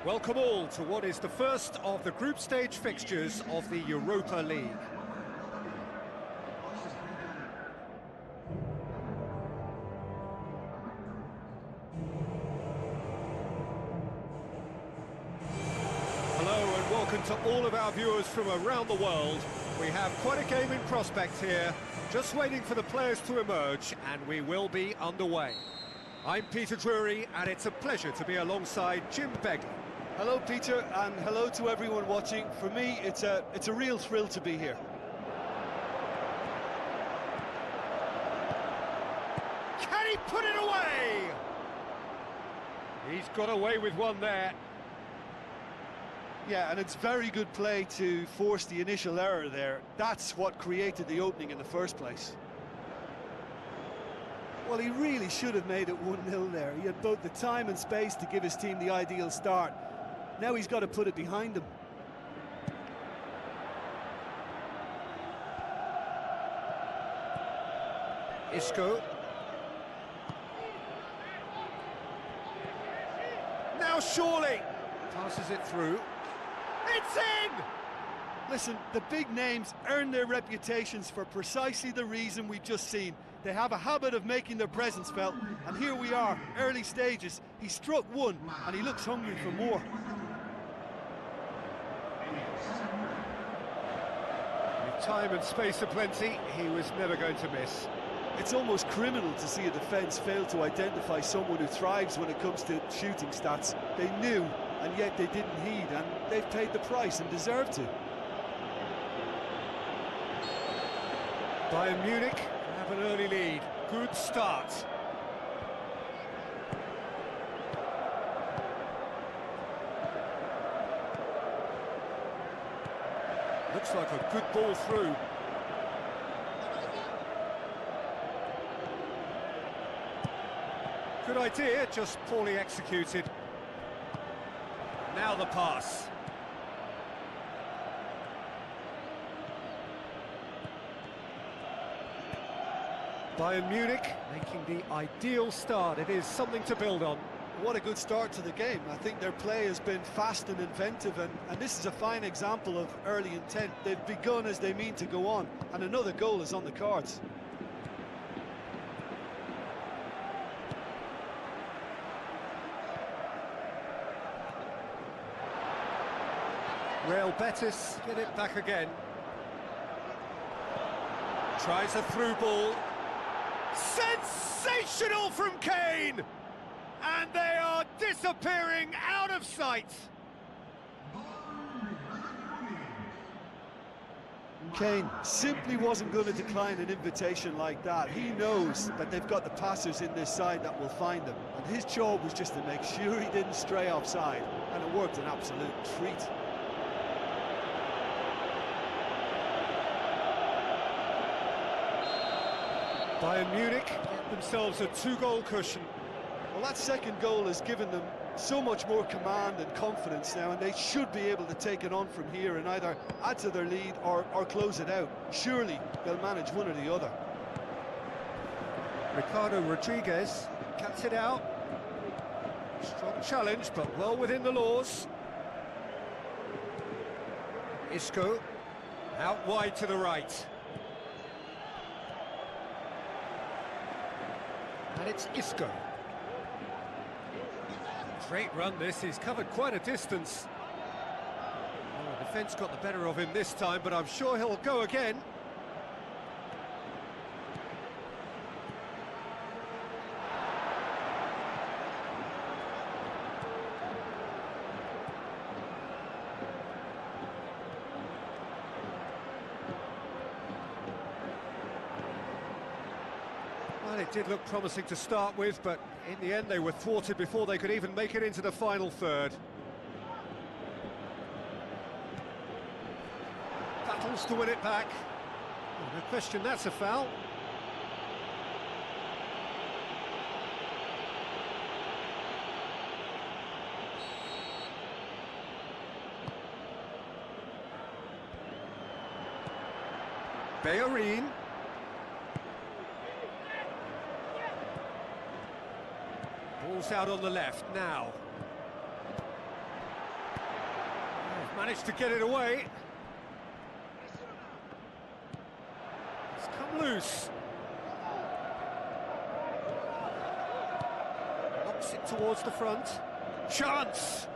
Welcome all to what is the first of the group stage fixtures of the Europa League. Hello and welcome to all of our viewers from around the world. We have quite a game in prospect here, just waiting for the players to emerge, and we will be underway. I'm Peter Drury, and it's a pleasure to be alongside Jim Begley. Hello, Peter, and hello to everyone watching. For me, it's a real thrill to be here. Can he put it away? He's got away with one there. Yeah, and it's very good play to force the initial error there. That's what created the opening in the first place. Well, he really should have made it 1-0 there. He had both the time and space to give his team the ideal start. Now he's got to put it behind him. Isco. Now surely passes it through. It's in! Listen, the big names earn their reputations for precisely the reason we've just seen. They have a habit of making their presence felt, and here we are, early stages. He struck one, and he looks hungry for more. With time and space aplenty, he was never going to miss. It's almost criminal to see a defence fail to identify someone who thrives when it comes to shooting stats. They knew, and yet they didn't heed, and they've paid the price and deserve to. Bayern Munich have an early lead. Good start. Looks like a good ball through. Good idea, just poorly executed. Now the pass. Bayern Munich making the ideal start. It is something to build on. What a good start to the game. I think their play has been fast and inventive, and this is a fine example of early intent. They've begun as they mean to go on, and another goal is on the cards. Real Betis get it back again. Tries a through ball. Sensational from Kane! And they are disappearing out of sight. Kane simply wasn't going to decline an invitation like that. He knows that they've got the passers in this side that will find them. And his job was just to make sure he didn't stray offside. And it worked an absolute treat. Bayern Munich get themselves a 2-goal cushion. Well, that second goal has given them so much more command and confidence now, and they should be able to take it on from here and either add to their lead or close it out. Surely they'll manage one or the other. Ricardo Rodriguez cuts it out. Strong challenge, but well within the laws. Isco out wide to the right. And it's Isco. Great run this, he's covered quite a distance. Oh, the defence got the better of him this time, but I'm sure he'll go again. Well, it did look promising to start with, but in the end they were thwarted before they could even make it into the final third. Battles to win it back. Oh, no question, that's a foul. Bayern. Ball's out on the left now. Oh, managed to get it away. It's come loose. Knocks it towards the front. Chance!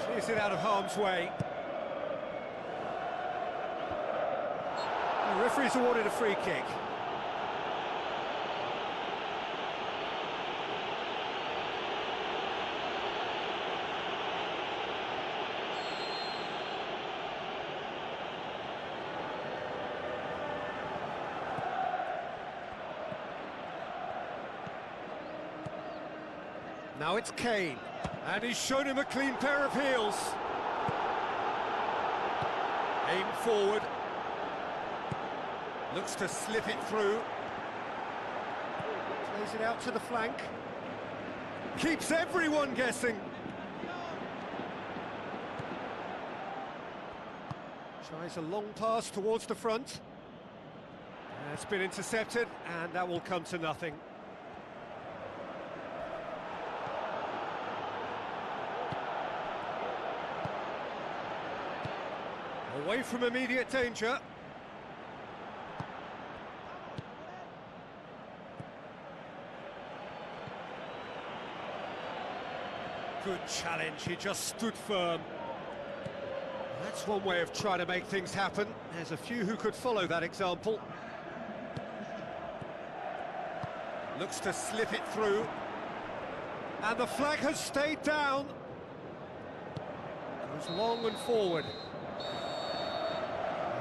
Clears it out of harm's way. The referee's awarded a free kick. Now it's Kane, and he's shown him a clean pair of heels. Aim forward. Looks to slip it through. Plays it out to the flank. Keeps everyone guessing. Tries a long pass towards the front. It's been intercepted, and that will come to nothing. Away from immediate danger. Good challenge, he just stood firm. That's one way of trying to make things happen. There's a few who could follow that example. Looks to slip it through. And the flag has stayed down. Goes long and forward.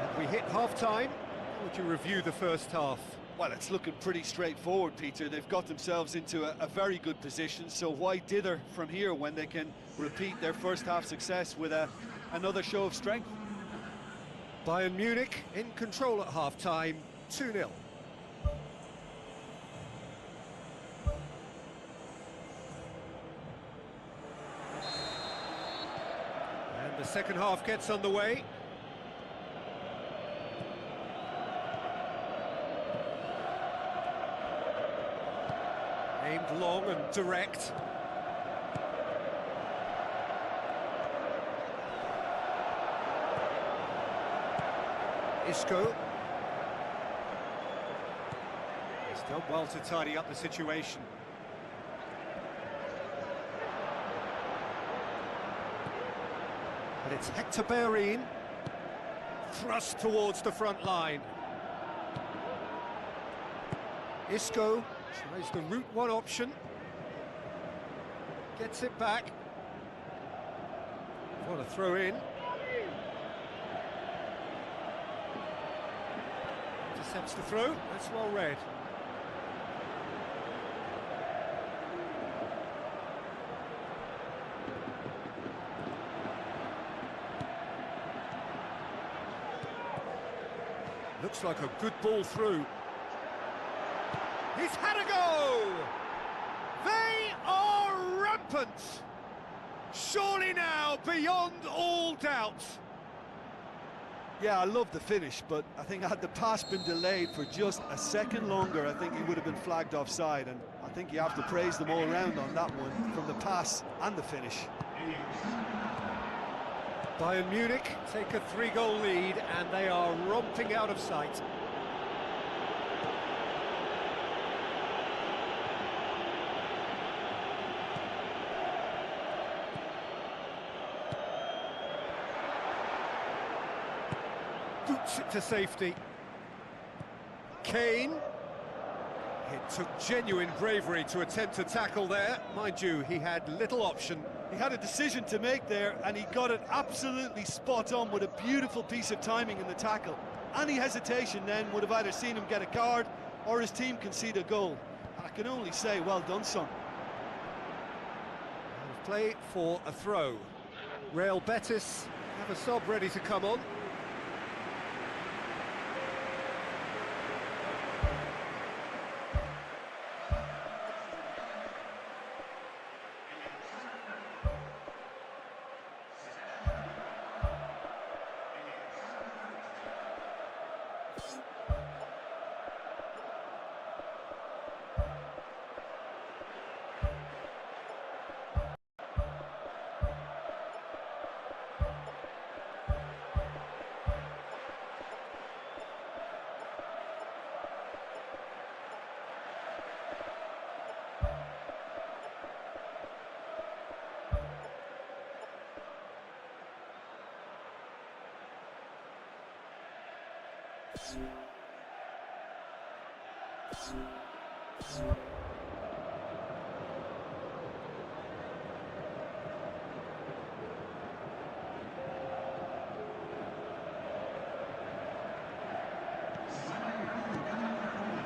And we hit half-time. How would you review the first half? Well, it's looking pretty straightforward, Peter. They've got themselves into a very good position, so why dither from here when they can repeat their first half success with another show of strength? Bayern Munich in control at half-time, 2-0. And the second half gets underway. Aimed long and direct. Isco. He's done well to tidy up the situation. But it's Hector Bellerin. Thrust towards the front line. Isco tries the route one option. Gets it back. What a throw in. Intercepts the throw. That's well read. Looks like a good ball through. He's had a go! They are rampant! Surely now, beyond all doubt. Yeah, I love the finish, but I think had the pass been delayed for just a second longer, I think he would have been flagged offside, and I think you have to praise them all round on that one, from the pass and the finish. Bayern Munich take a 3-goal lead, and they are romping out of sight. Boots it to safety. Kane. It took genuine bravery to attempt to tackle there. Mind you, he had little option. He had a decision to make there, and he got it absolutely spot on with a beautiful piece of timing in the tackle. Any hesitation then would have either seen him get a card or his team concede a goal. And I can only say, well done, son. Play for a throw. Real Betis have a sub ready to come on.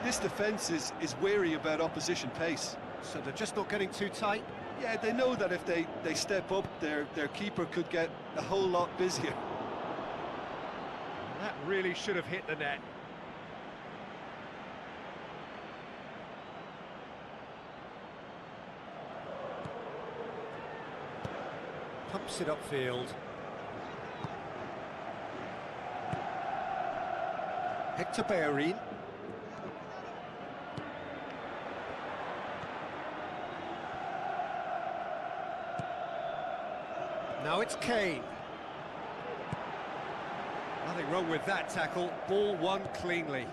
This defence is wary about opposition pace. So they're just not getting too tight. Yeah, they know that if they step up, their keeper could get a whole lot busier. That really should have hit the net. Pumps it upfield. Hector Bayern. Now it's Kane. Nothing wrong with that tackle. Ball won cleanly.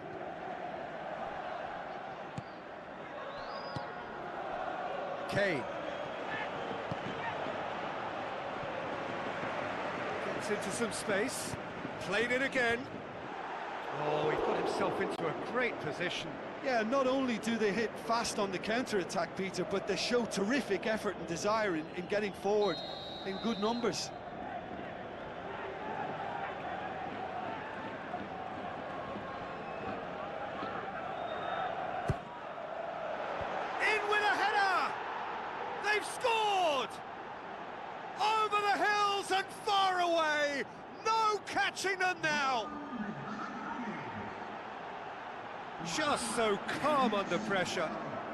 Kane. Gets into some space. Played it again. Oh, he got himself into a great position. Yeah, not only do they hit fast on the counter-attack, Peter, but they show terrific effort and desire in getting forward in good numbers. In with a header! They've scored! Over the hills and far away! No catching them now! Just so calm under pressure.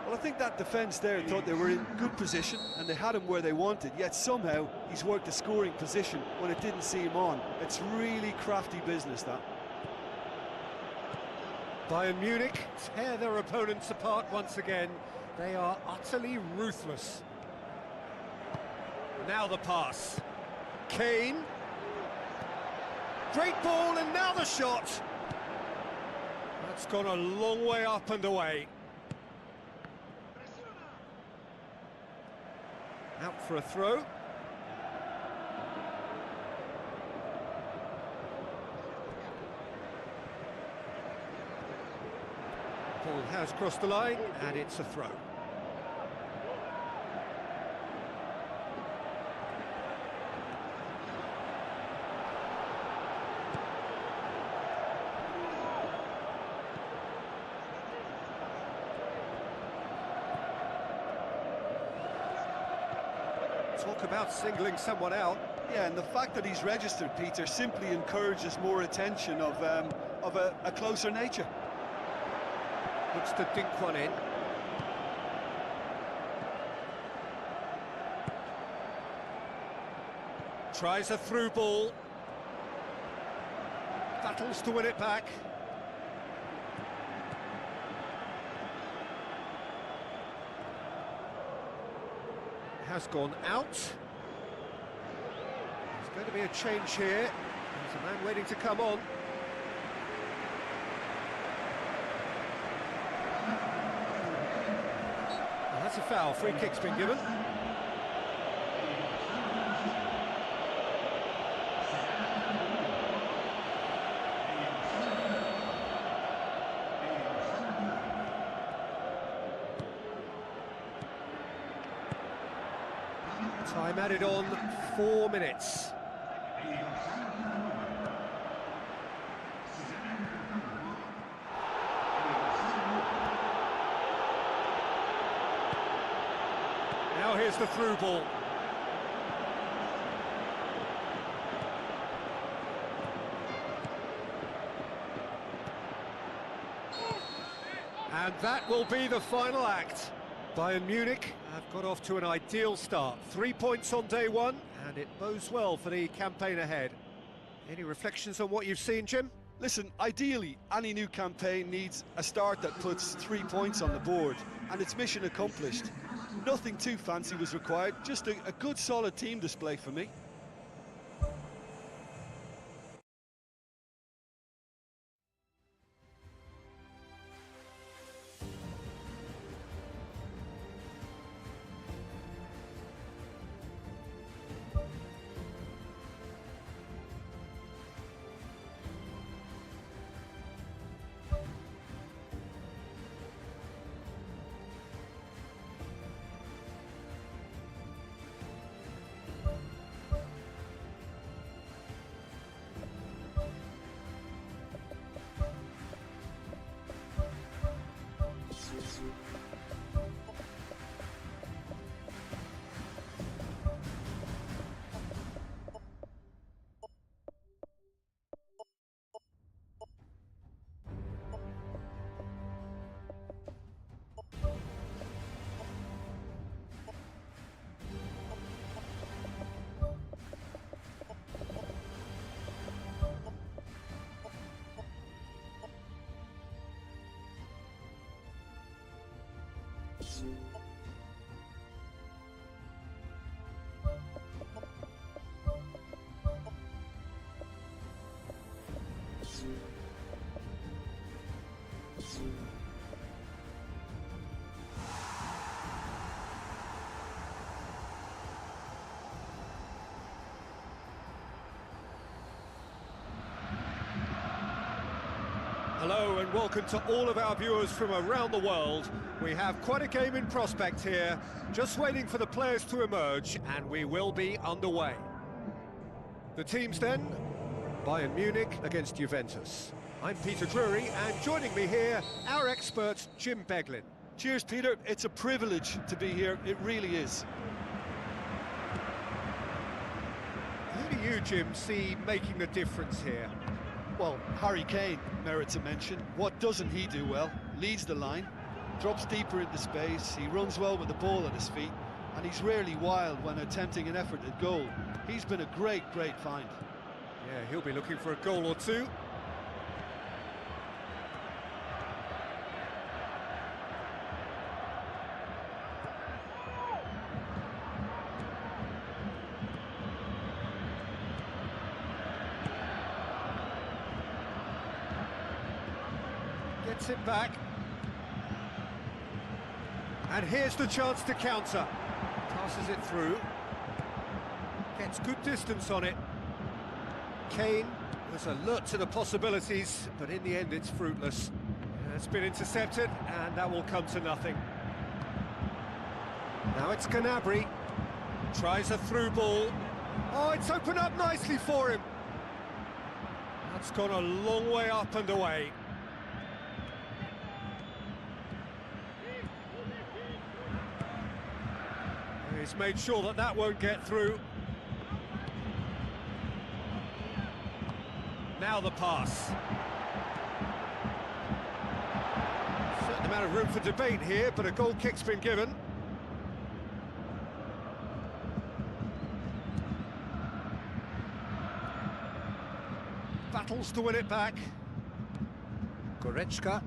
Well, I think that defence there thought they were in good position and they had him where they wanted, yet somehow he's worked the scoring position when it didn't see him on. It's really crafty business, that. Bayern Munich tear their opponents apart once again. They are utterly ruthless. Now the pass. Kane. Great ball, and now the shot. That's gone a long way up and away. Out for a throw. Ball has crossed the line, and it's a throw. Talk about singling someone out. Yeah, and the fact that he's registered, Peter, simply encourages more attention of a closer nature. Looks to dink one in. Tries a through ball. Battles to win it back. Has gone out. There's going to be a change here. There's a man waiting to come on. Well, that's a foul. Free kick's been given. Time added on, 4 minutes. Now here's the through ball. And that will be the final act. Bayern Munich have got off to an ideal start. 3 points on day one, and it bodes well for the campaign ahead. Any reflections on what you've seen, Jim? Listen, ideally, any new campaign needs a start that puts 3 points on the board, and it's mission accomplished. Nothing too fancy was required, just a good solid team display for me. Hello and welcome to all of our viewers from around the world. We have quite a game in prospect here, just waiting for the players to emerge, and we will be underway. The teams then, Bayern Munich against Juventus. I'm Peter Drury, and joining me here, our expert Jim Beglin. Cheers, Peter. It's a privilege to be here. It really is. Who do you, Jim, see making the difference here? Well, Harry Kane merits a mention. What doesn't he do well? Leads the line, drops deeper into space, he runs well with the ball at his feet, and he's rarely wild when attempting an effort at goal. He's been a great find. Yeah, he'll be looking for a goal or two. Gets it back. And here's the chance to counter. Passes it through. Gets good distance on it. Kane was alert to the possibilities, but in the end it's fruitless. It's been intercepted, and that will come to nothing. Now it's Gnabry. Tries a through ball. Oh, it's opened up nicely for him. That's gone a long way up and away. He's made sure that that won't get through. Now the pass. Certain amount of room for debate here, but a goal kick's been given. Battles to win it back. Goretzka.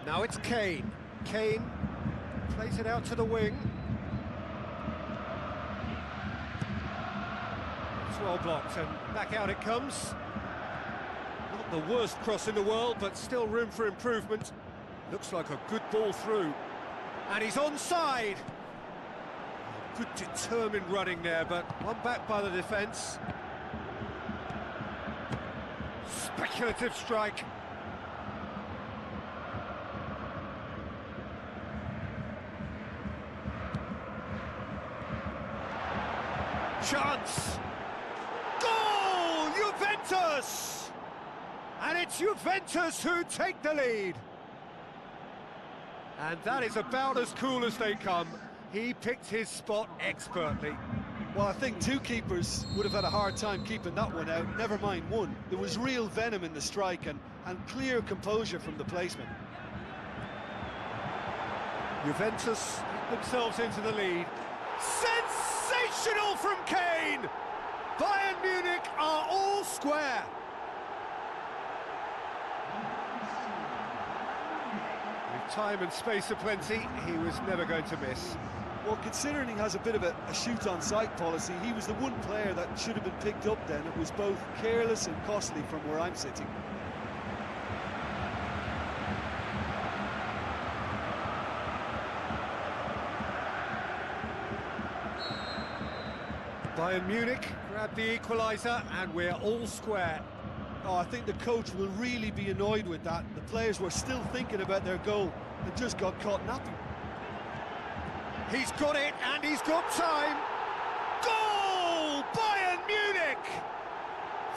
Now it's Kane. Kane plays it out to the wing. Well blocked, and back out it comes. Not the worst cross in the world, but still room for improvement. Looks like a good ball through. And he's onside. Good determined running there, but one back by the defence. Speculative strike. Chance. Juventus! And it's Juventus who take the lead. And that is about as cool as they come. He picked his spot expertly. Well, I think two keepers would have had a hard time keeping that one out, never mind one. There was real venom in the strike and clear composure from the placement. Juventus get themselves into the lead. Sensational from Kane! Bayern Munich are all square. With time and space aplenty, he was never going to miss. Well, considering he has a bit of a shoot-on-sight policy, he was the one player that should have been picked up then. It was both careless and costly from where I'm sitting. Bayern Munich grab the equaliser, and we're all square. Oh, I think the coach will really be annoyed with that. The players were still thinking about their goal and just got caught napping. He's got it, and he's got time. Goal! Bayern Munich!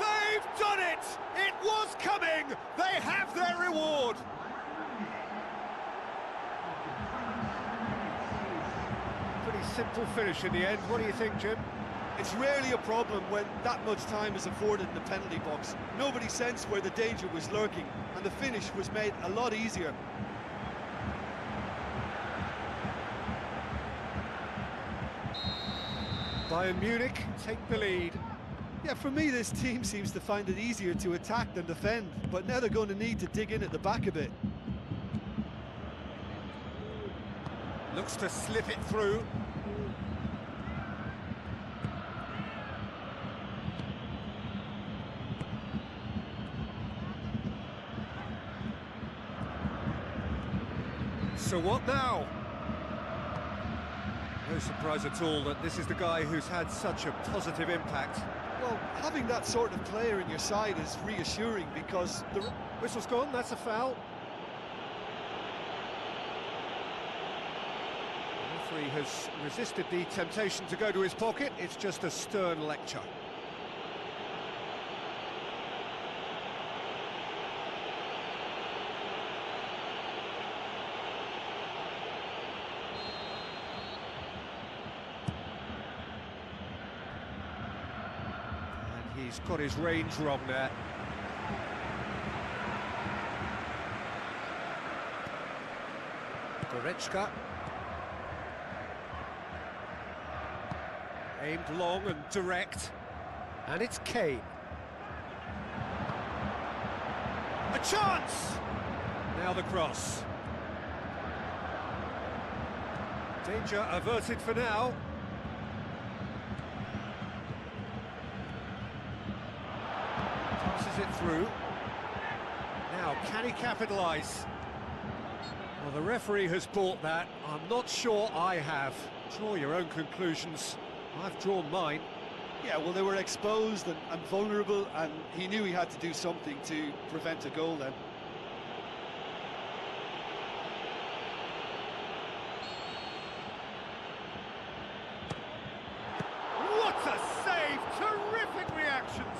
They've done it! It was coming! They have their reward! Pretty simple finish in the end. What do you think, Jim? It's rarely a problem when that much time is afforded in the penalty box. Nobody sensed where the danger was lurking, and the finish was made a lot easier. Bayern Munich take the lead. Yeah, for me, this team seems to find it easier to attack than defend, but now they're going to need to dig in at the back a bit. Looks to slip it through. So what now? No surprise at all that this is the guy who's had such a positive impact. Well, having that sort of player in your side is reassuring because the... Whistle's gone, that's a foul. The referee has resisted the temptation to go to his pocket. It's just a stern lecture. He's got his range wrong there. Goretzka. Aimed long and direct. And it's Kane. A chance! Now the cross. Danger averted for now. Passes it through. Now, can he capitalise? Well, the referee has bought that. I'm not sure I have. Draw your own conclusions. I've drawn mine. Yeah, well, they were exposed and vulnerable, and he knew he had to do something to prevent a goal then. What a save! Terrific reactions!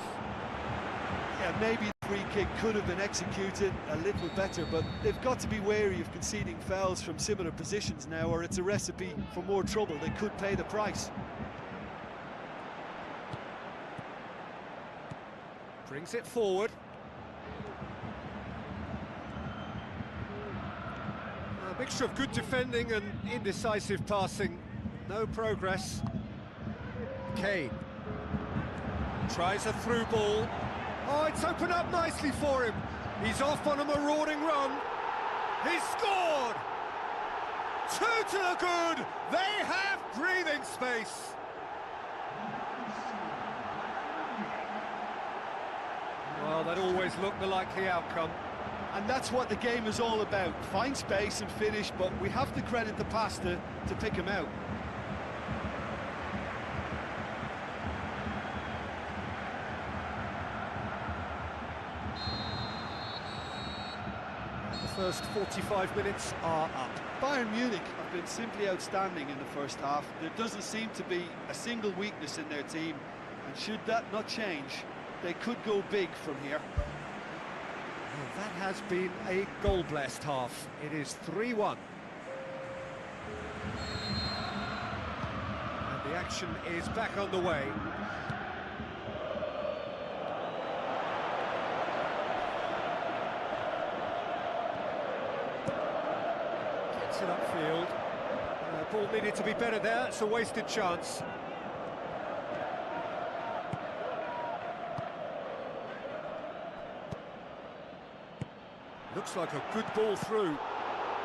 Yeah, maybe the free kick could have been executed a little better, but they've got to be wary of conceding fouls from similar positions now, or it's a recipe for more trouble. They could pay the price. Brings it forward. A mixture of good defending and indecisive passing. No progress. Kane tries a through ball. Oh, it's opened up nicely for him. He's off on a marauding run. He's scored! 2 to the good. They have breathing space. Well, that always looked the likely outcome. And that's what the game is all about. Find space and finish, but we have to credit the pass to pick him out. The first 45 minutes are up. Bayern Munich have been simply outstanding in the first half. There doesn't seem to be a single weakness in their team, and should that not change, they could go big from here. Well, that has been a goal-blessed half. It is 3-1. And the action is back underway. Gets it upfield. Ball needed to be better there. It's a wasted chance. Looks like a good ball through.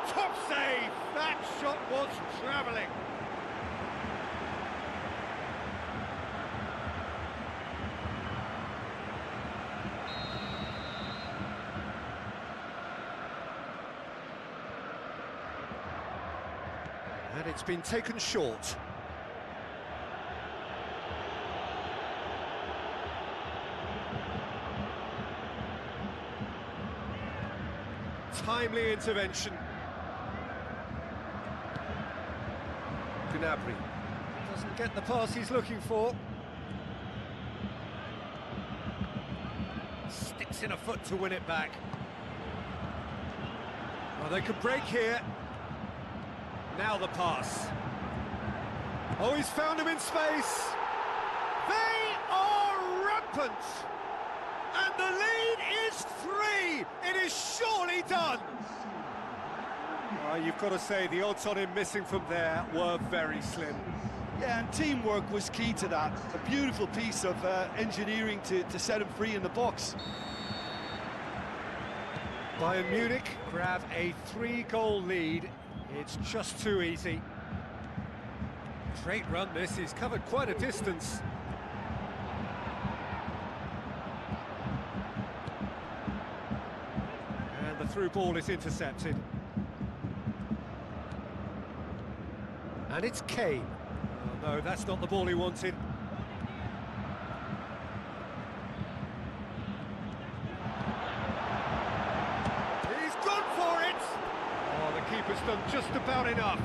Top save! That shot was travelling. And it's been taken short. Timely intervention. Gnabry doesn't get the pass he's looking for. Sticks in a foot to win it back. Well, they could break here. Now the pass. Oh, he's found him in space. They are rampant. And the lead is 3! It is surely done! You've got to say, the odds on him missing from there were very slim. Yeah, and teamwork was key to that. A beautiful piece of engineering to set him free in the box. Bayern Munich grab a 3-goal lead It's just too easy. Great run this, he's covered quite a distance. And the through ball is intercepted. And it's Kane. Oh, no, that's not the ball he wanted. He's gone for it! Oh, the keeper's done just about enough.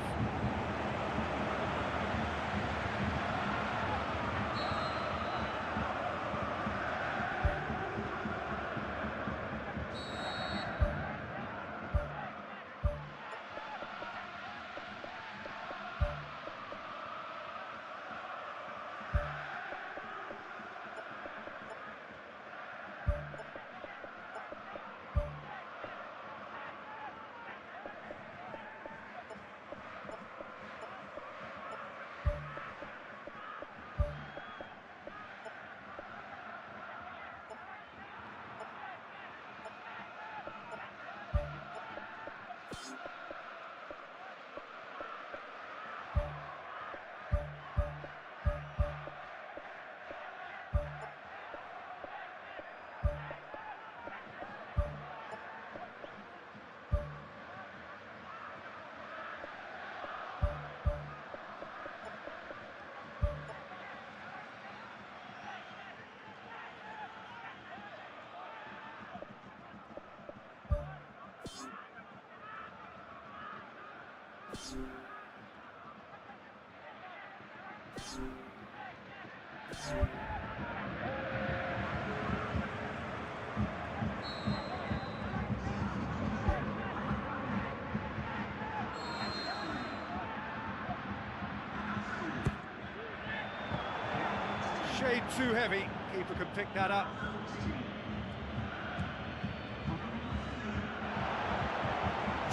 Shade too heavy, keeper can pick that up.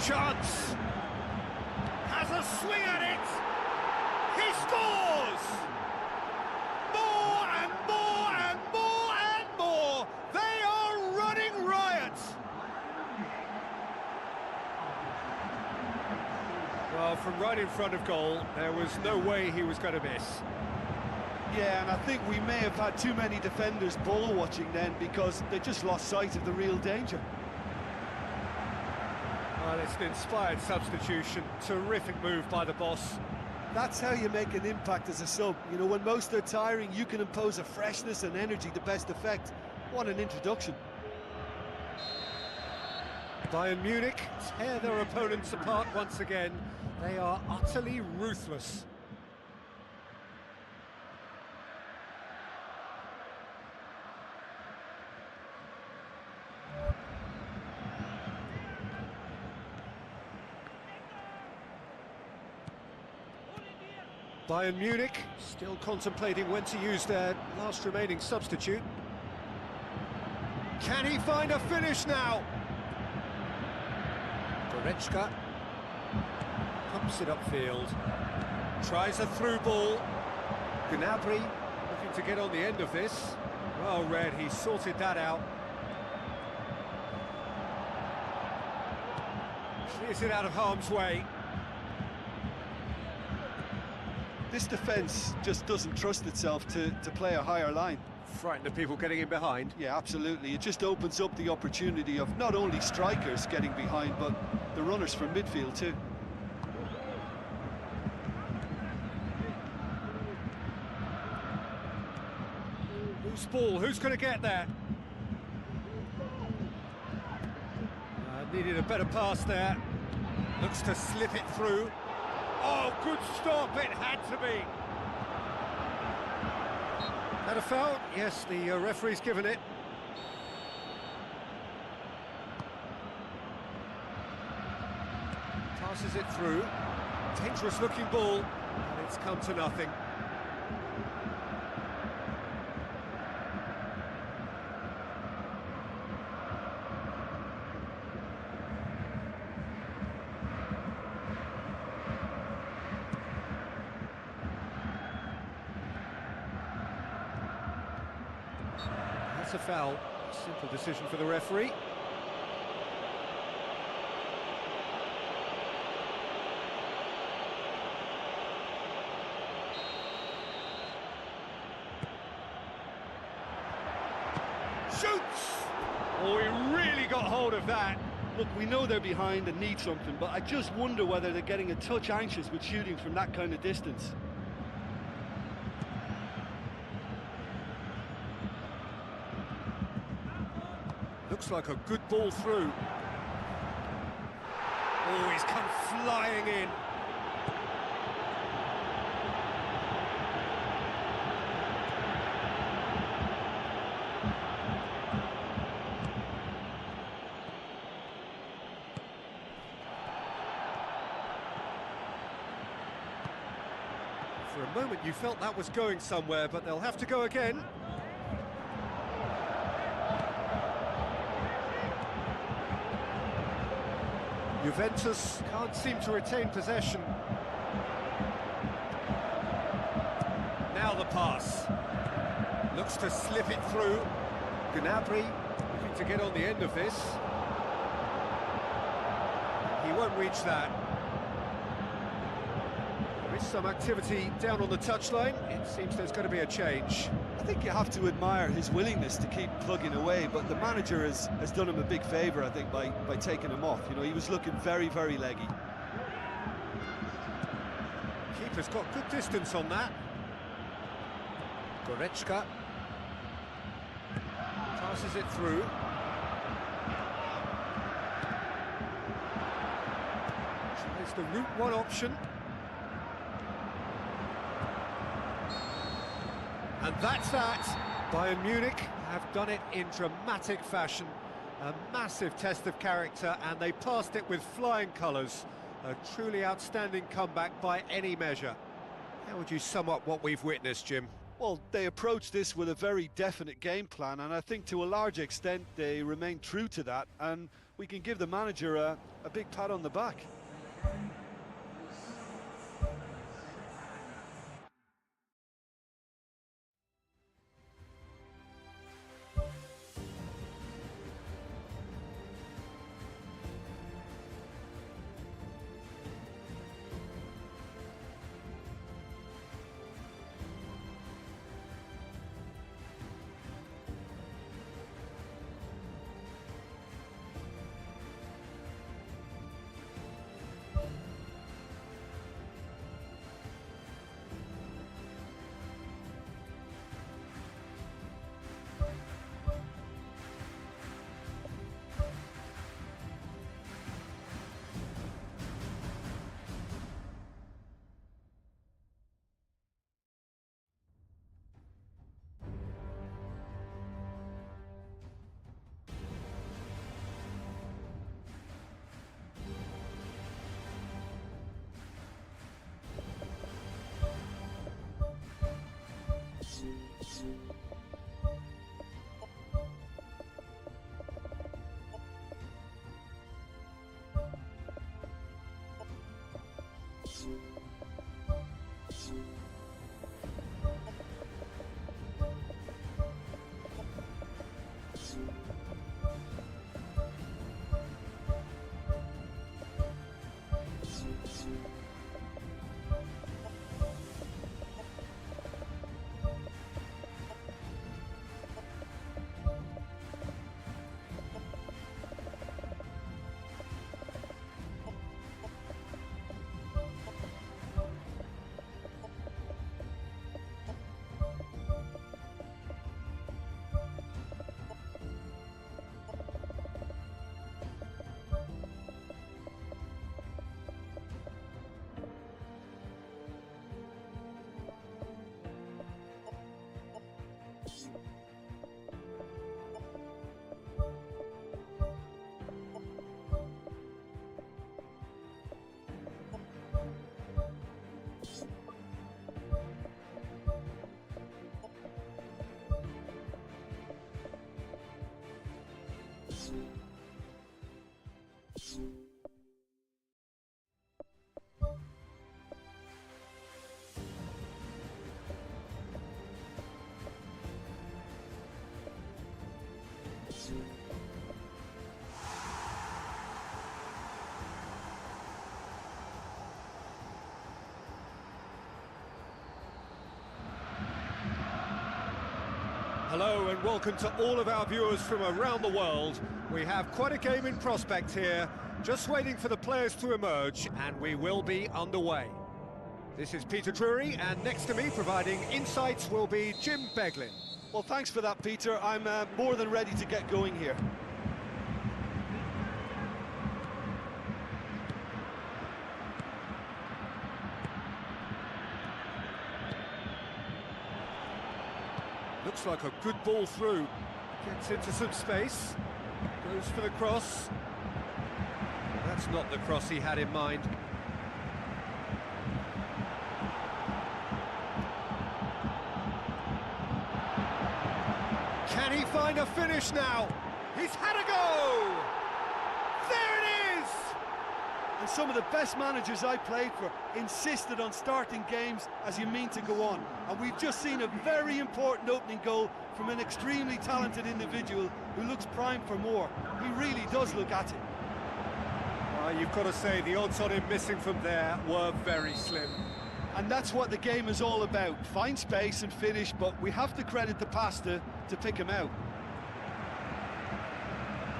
Chance! Has a swing at it! He scores! More and more and more and more! They are running riot! Well, from right in front of goal, there was no way he was going to miss. Yeah, and I think we may have had too many defenders ball watching then because they just lost sight of the real danger. Well, it's an inspired substitution. Terrific move by the boss. That's how you make an impact as a sub. You know, when most are tiring, you can impose a freshness and energy to best effect. What an introduction. Bayern Munich tear their opponents apart once again. They are utterly ruthless. Bayern Munich still contemplating when to use their last remaining substitute. Can he find a finish now? Goretzka pumps it upfield. Tries a through ball. Gnabry looking to get on the end of this. Well read, he sorted that out. Clears it out of harm's way. This defence just doesn't trust itself to play a higher line. Frightened of people getting in behind. Yeah, absolutely. It just opens up the opportunity of not only strikers getting behind, but the runners from midfield too. Loose ball, who's going to get there? Needed a better pass there. Looks to slip it through. Oh, good stop, it had to be. That a foul? Yes, the referee's given it. Passes it through. Dangerous looking ball, and it's come to nothing. That's a foul. Simple decision for the referee. Oh, he really got hold of that. Look, we know they're behind and need something, but I just wonder whether they're getting a touch anxious with shooting from that kind of distance. Looks like a good ball through. Oh, he's come flying in. For a moment you felt that was going somewhere, but they'll have to go again. Juventus can't seem to retain possession. Now the pass. Looks to slip it through. Gnabry looking to get on the end of this. He won't reach that. There is some activity down on the touchline. It seems there's going to be a change. I think you have to admire his willingness to keep plugging away, but the manager has done him a big favour, I think, by taking him off. You know, he was looking very, very leggy. Keeper's got good distance on that. Goretzka passes it through. Tries the route one option. And that's that. Bayern Munich have done it in dramatic fashion. A massive test of character, and they passed it with flying colours. A truly outstanding comeback by any measure. How would you sum up what we've witnessed, Jim? Well, they approached this with a very definite game plan, and I think to a large extent they remained true to that, and we can give the manager a big pat on the back. Hello and welcome to all of our viewers from around the world. We have quite a game in prospect here, just waiting for the players to emerge, and we will be underway. This is Peter Drury, and next to me providing insights will be Jim Beglin. Well, thanks for that, Peter. I'm more than ready to get going here. Looks like a good ball through. Gets into some space. Goes for the cross. That's not the cross he had in mind. Can he find a finish now? He's had a go! There it is! And some of the best managers I played for insisted on starting games as you mean to go on. And we've just seen a very important opening goal from an extremely talented individual who looks primed for more. He really does look at it. You've got to say, the odds on him missing from there were very slim. And that's what the game is all about. Find space and finish, but we have to credit the passer to pick him out.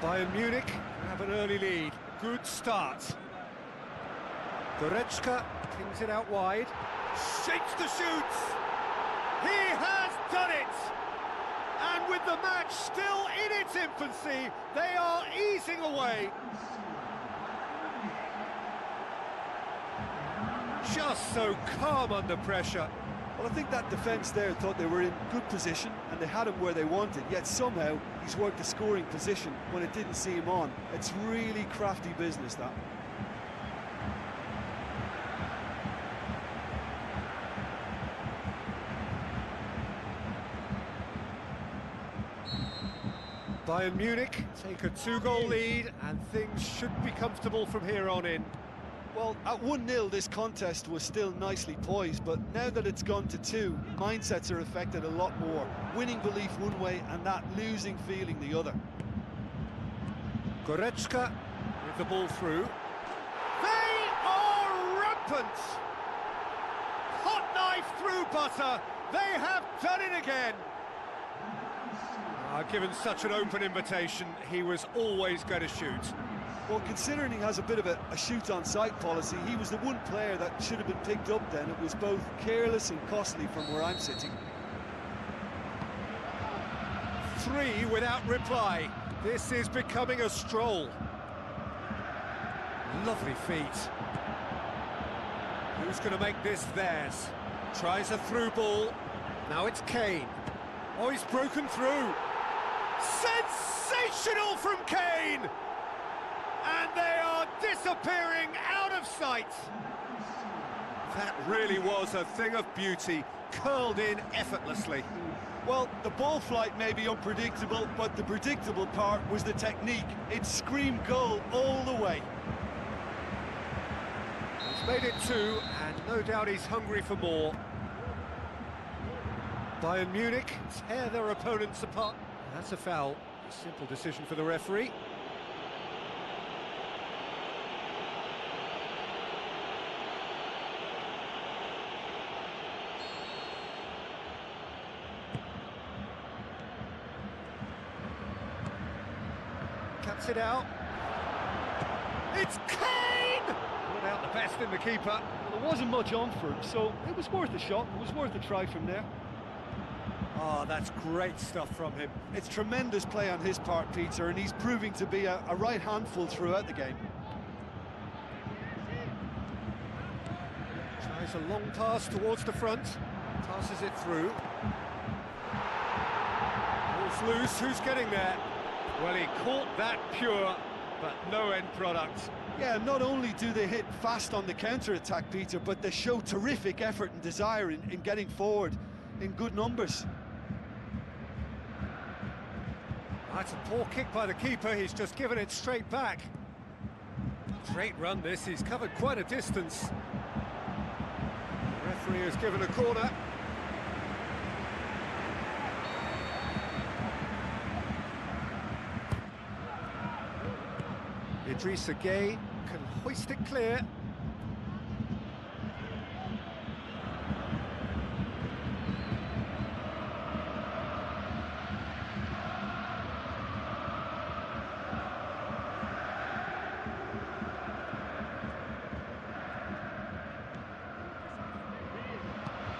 Bayern Munich have an early lead. Good start. Goretzka pings it out wide. Shapes the shoots! He has done it! And with the match still in its infancy, they are easing away. Just so calm under pressure. Well, I think that defence there thought they were in good position and they had him where they wanted, yet somehow he's worked a scoring position when it didn't see him on. It's really crafty business, that. Bayern Munich take a 2-goal lead and things should be comfortable from here on in. Well, at 1-0 this contest was still nicely poised, but now that it's gone to 2, mindsets are affected a lot more. Winning belief one way and that losing feeling the other. Goretzka with the ball through. They are rampant! Hot knife through butter, they have done it again! Given such an open invitation, he was always going to shoot. Well, considering he has a bit of a shoot-on-sight policy, he was the one player that should have been picked up then. It was both careless and costly from where I'm sitting. 3 without reply. This is becoming a stroll. Lovely feet. Who's going to make this theirs? Tries a through ball. Now it's Kane. Oh, he's broken through. Sensational from Kane! And they are disappearing out of sight. That really was a thing of beauty, curled in effortlessly. Well, the ball flight may be unpredictable, but the predictable part was the technique. It screamed goal all the way. He's made it 2, and no doubt he's hungry for more. Bayern Munich tear their opponents apart. That's a foul. A simple decision for the referee. Cuts it out. It's Kane! Brought out the best in the keeper. Well, there wasn't much on for him, so it was worth a shot. It was worth a try from there. Oh, that's great stuff from him. It's tremendous play on his part, Peter, and he's proving to be a right handful throughout the game. Tries a long pass towards the front. Passes it through. Ball's loose, who's getting there? Well, he caught that pure, but no end product. Yeah, not only do they hit fast on the counter-attack, Peter, but they show terrific effort and desire in getting forward in good numbers. That's a poor kick by the keeper, he's just given it straight back. Great run this, he's covered quite a distance. The referee has given a corner. Idrissa Gueye can hoist it clear.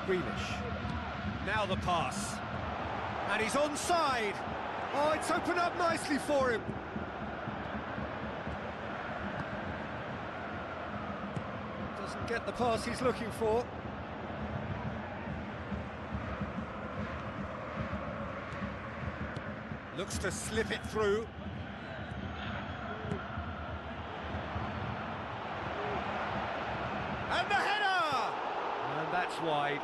Grealish. Now the pass. And he's onside. Oh, it's opened up nicely for him. Doesn't get the pass he's looking for. Looks to slip it through. And the header! And that's wide.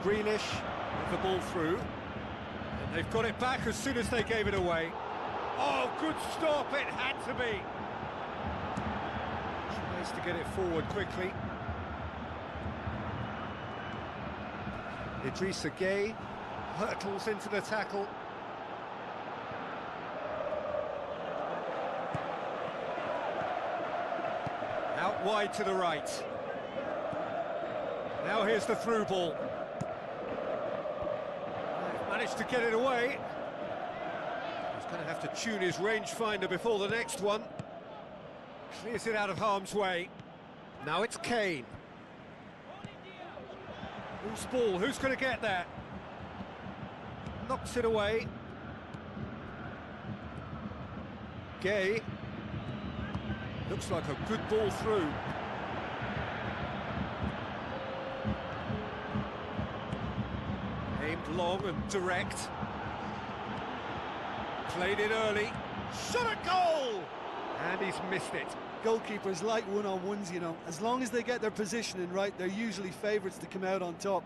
Grealish with the ball through, and they've got it back as soon as they gave it away. Oh, good stop, it had to be. Tries to get it forward quickly. Idrissa Gueye hurtles into the tackle. Out wide to the right. Now here's the through ball. Managed to get it away. He's going to have to tune his rangefinder before the next one. Clears it out of harm's way. Now it's Kane. Loose ball, who's going to get that? Knocks it away. Gueye. Looks like a good ball through. Aimed long and direct. Played it early. Shot a goal! And he's missed it. Goalkeepers like one-on-ones, you know. As long as they get their positioning right, they're usually favourites to come out on top.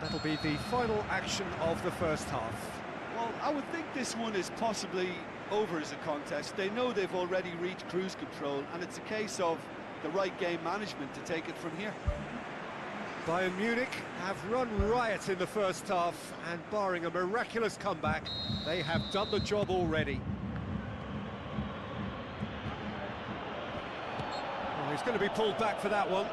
That'll be the final action of the first half. Well, I would think this one is possibly over as a contest. They know they've already reached cruise control, and it's a case of the right game management to take it from here. Bayern Munich have run riot in the first half, and barring a miraculous comeback, they have done the job already. Oh, he's going to be pulled back for that one.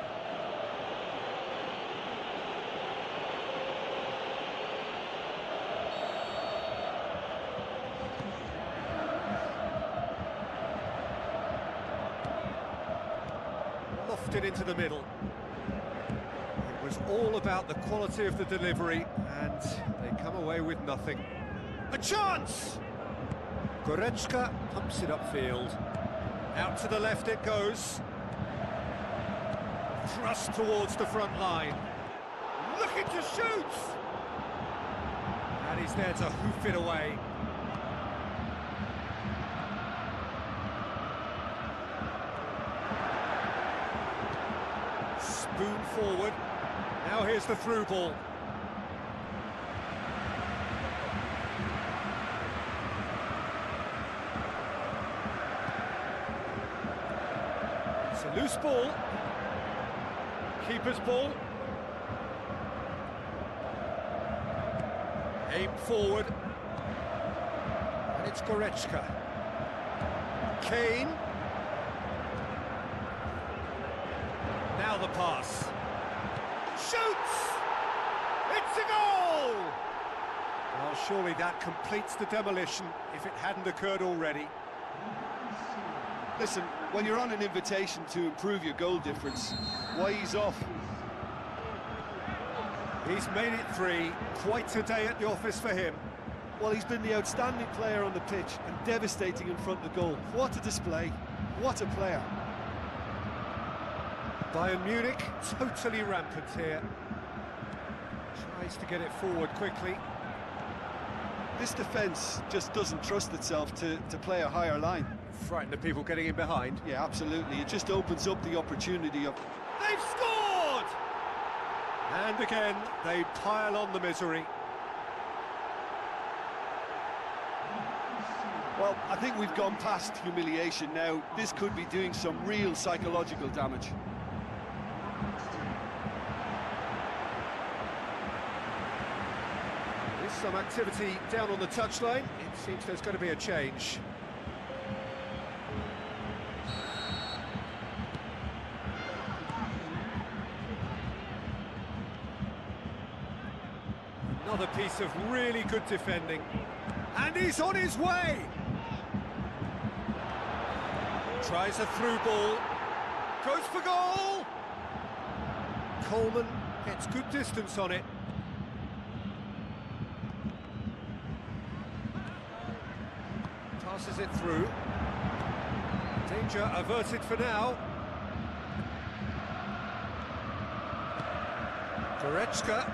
Lofted into the middle. It was all about the quality of the delivery, and they come away with nothing. A chance! Goretzka pumps it upfield. Out to the left it goes. Thrust towards the front line. Looking to shoot! And he's there to hoof it away. Spoon forward. Now here's the through ball. It's a loose ball. Keeper's ball. Aim forward. And it's Goretzka. Kane. Now the pass. Shoots! It's a goal! Well, surely that completes the demolition if it hadn't occurred already. Listen, when you're on an invitation to improve your goal difference, why ease off? He's made it 3. Quite a day at the office for him. Well, he's been the outstanding player on the pitch and devastating in front of the goal. What a display. What a player. Bayern Munich totally rampant here. Tries to get it forward quickly. This defence just doesn't trust itself to play a higher line. frighten the people getting in behind. Yeah, absolutely. It just opens up the opportunity of... They've scored! And again, they pile on the misery. Well, I think we've gone past humiliation now. This could be doing some real psychological damage. There's some activity down on the touchline. It seems there's going to be a change. Another piece of really good defending. And he's on his way! Tries a through ball. Goes for goal! Coleman gets good distance on it. Passes it through. Danger averted for now. Goretzka,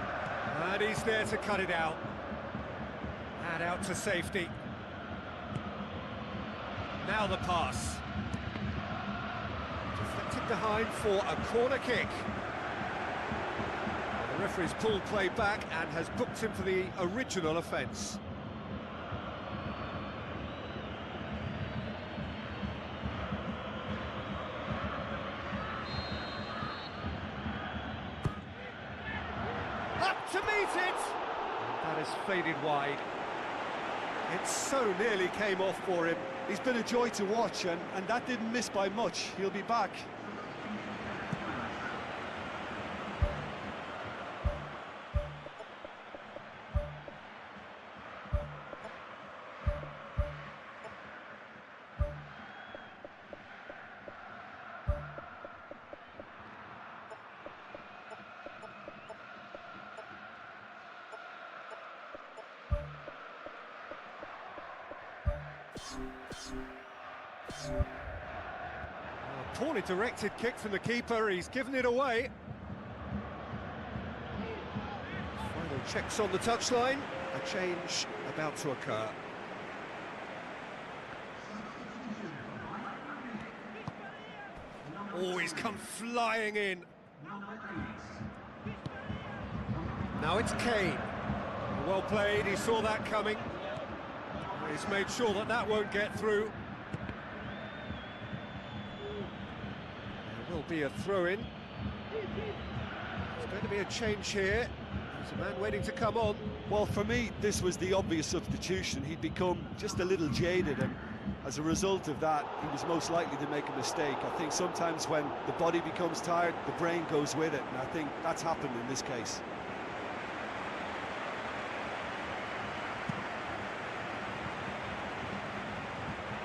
and he's there to cut it out. And out to safety. Now the pass. Deflected behind for a corner kick. The referee's pulled play back and has booked him for the original offence. Up to meet it! And that is faded wide. It so nearly came off for him. He's been a joy to watch, and that didn't miss by much. He'll be back. A poorly directed kick from the keeper, he's given it away. Final checks on the touchline, a change about to occur. Oh, he's come flying in. Now it's Kane. Well played, he saw that coming. He's made sure that that won't get through. There will be a throw-in. There's going to be a change here. There's a man waiting to come on. Well, for me, this was the obvious substitution. He'd become just a little jaded, and as a result of that, he was most likely to make a mistake. I think sometimes when the body becomes tired, the brain goes with it, and I think that's happened in this case.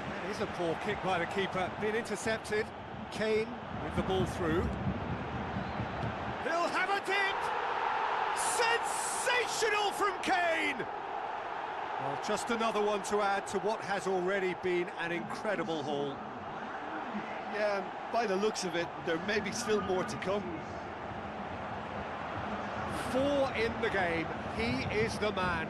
That is a poor kick by the keeper, been intercepted. Kane with the ball through. He'll have a dip! Sensational from Kane! Well, just another one to add to what has already been an incredible haul. Yeah, and by the looks of it, there may be still more to come. 4 in the game, he is the man.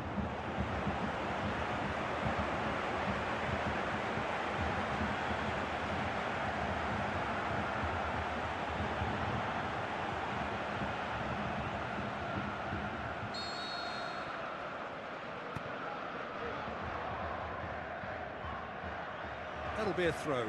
That'll be a throw.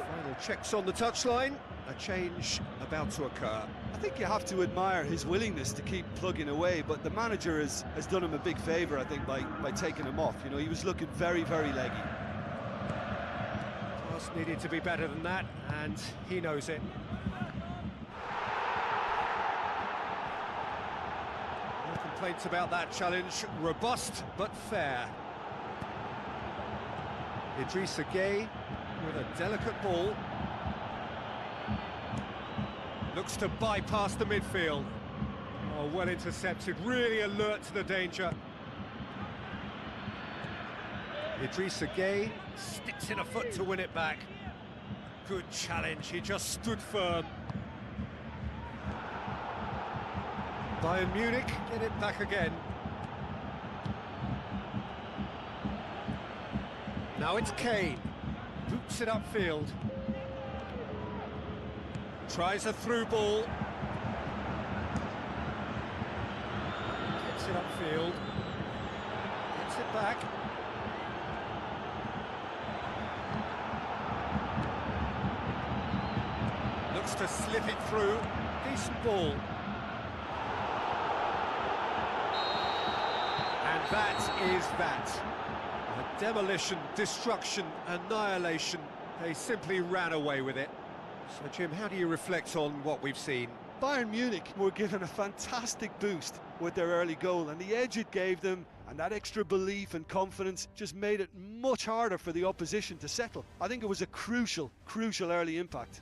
Final checks on the touchline. A change about to occur. I think you have to admire his willingness to keep plugging away, but the manager has done him a big favour, I think, by taking him off. You know, he was looking very, very leggy. Pass needed to be better than that, and he knows it. No complaints about that challenge. Robust, but fair. Idrissa Gueye with a delicate ball. Looks to bypass the midfield. Oh, well intercepted, really alert to the danger. Idrissa Gueye sticks in a foot to win it back. Good challenge, he just stood firm. Bayern Munich get it back again. Now it's Kane. Boots it upfield. Tries a through ball. Gets it upfield. Gets it back. Looks to slip it through. Decent ball. And that is that. A demolition, destruction, annihilation. They simply ran away with it. So, Jim, how do you reflect on what we've seen? Bayern Munich were given a fantastic boost with their early goal, and the edge it gave them and that extra belief and confidence just made it much harder for the opposition to settle. I think it was a crucial early impact.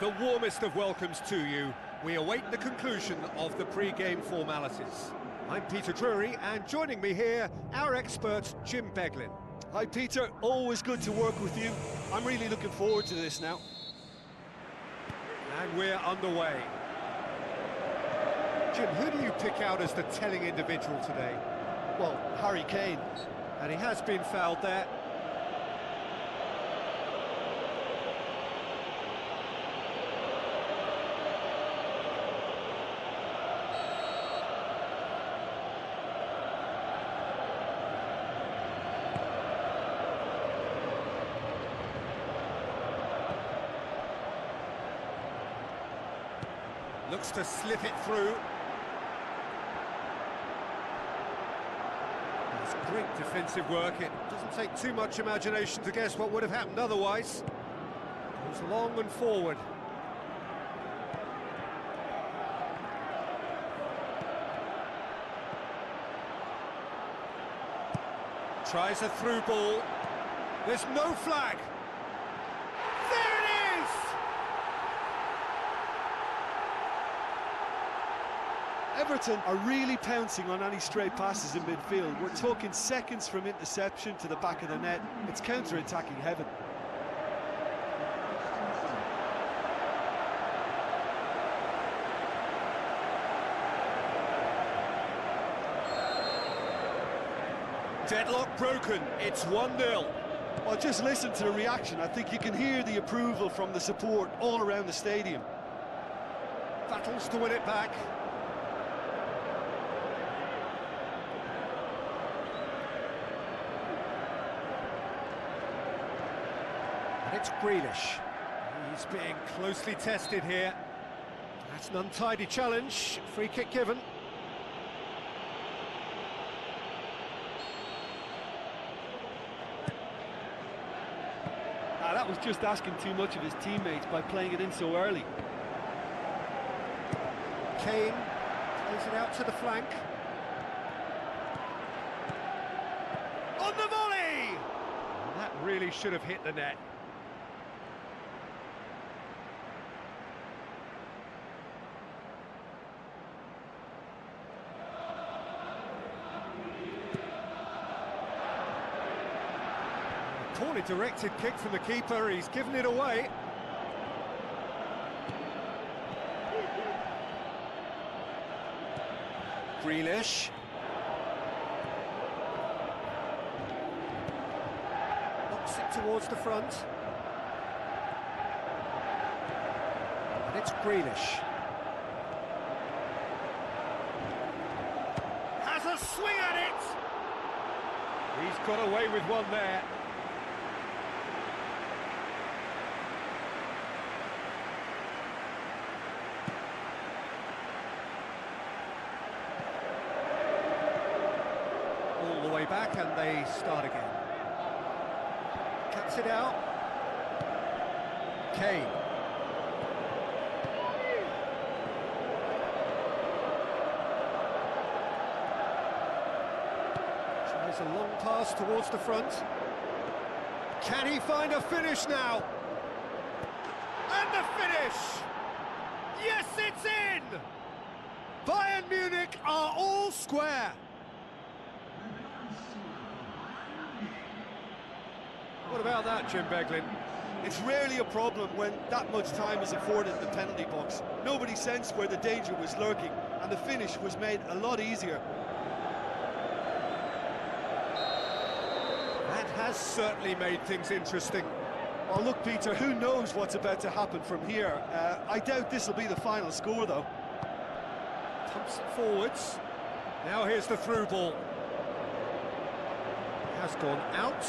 The warmest of welcomes to you. We await the conclusion of the pre-game formalities. I'm Peter Drury, and joining me here, our expert, Jim Beglin. Hi Peter, always good to work with you. I'm really looking forward to this now. And we're underway. Jim, who do you pick out as the telling individual today? Well, Harry Kane. And he has been fouled there. Looks to slip it through. It's great defensive work. It doesn't take too much imagination to guess what would have happened otherwise. Goes long and forward. Tries a through ball. There's no flag. There it is! Everton are really pouncing on any stray passes in midfield. We're talking seconds from interception to the back of the net. It's counter-attacking heaven. Deadlock broken, it's 1-0. Well, just listen to the reaction. I think you can hear the approval from the support all around the stadium. Battles to win it back. And it's Grealish. He's being closely tested here. That's an untidy challenge. Free kick given. That was just asking too much of his teammates by playing it in so early. Kane plays it out to the flank. On the volley! And that really should have hit the net. Poorly directed kick from the keeper, he's given it away. Grealish. Knocks it towards the front. And It's Grealish. Has a swing at it! He's got away with one there. All the way back and they start again. Cuts it out. Kane. Tries a long pass towards the front. Can he find a finish now? And the finish! Yes, it's in! Bayern Munich are all square. What about that, Jim Beglin? It's rarely a problem when that much time is afforded in the penalty box. Nobody sensed where the danger was lurking, and the finish was made a lot easier. That has certainly made things interesting. Well, look, Peter, who knows what's about to happen from here? I doubt this will be the final score, though. Pumps it forwards. Now here's the through ball. Has gone out.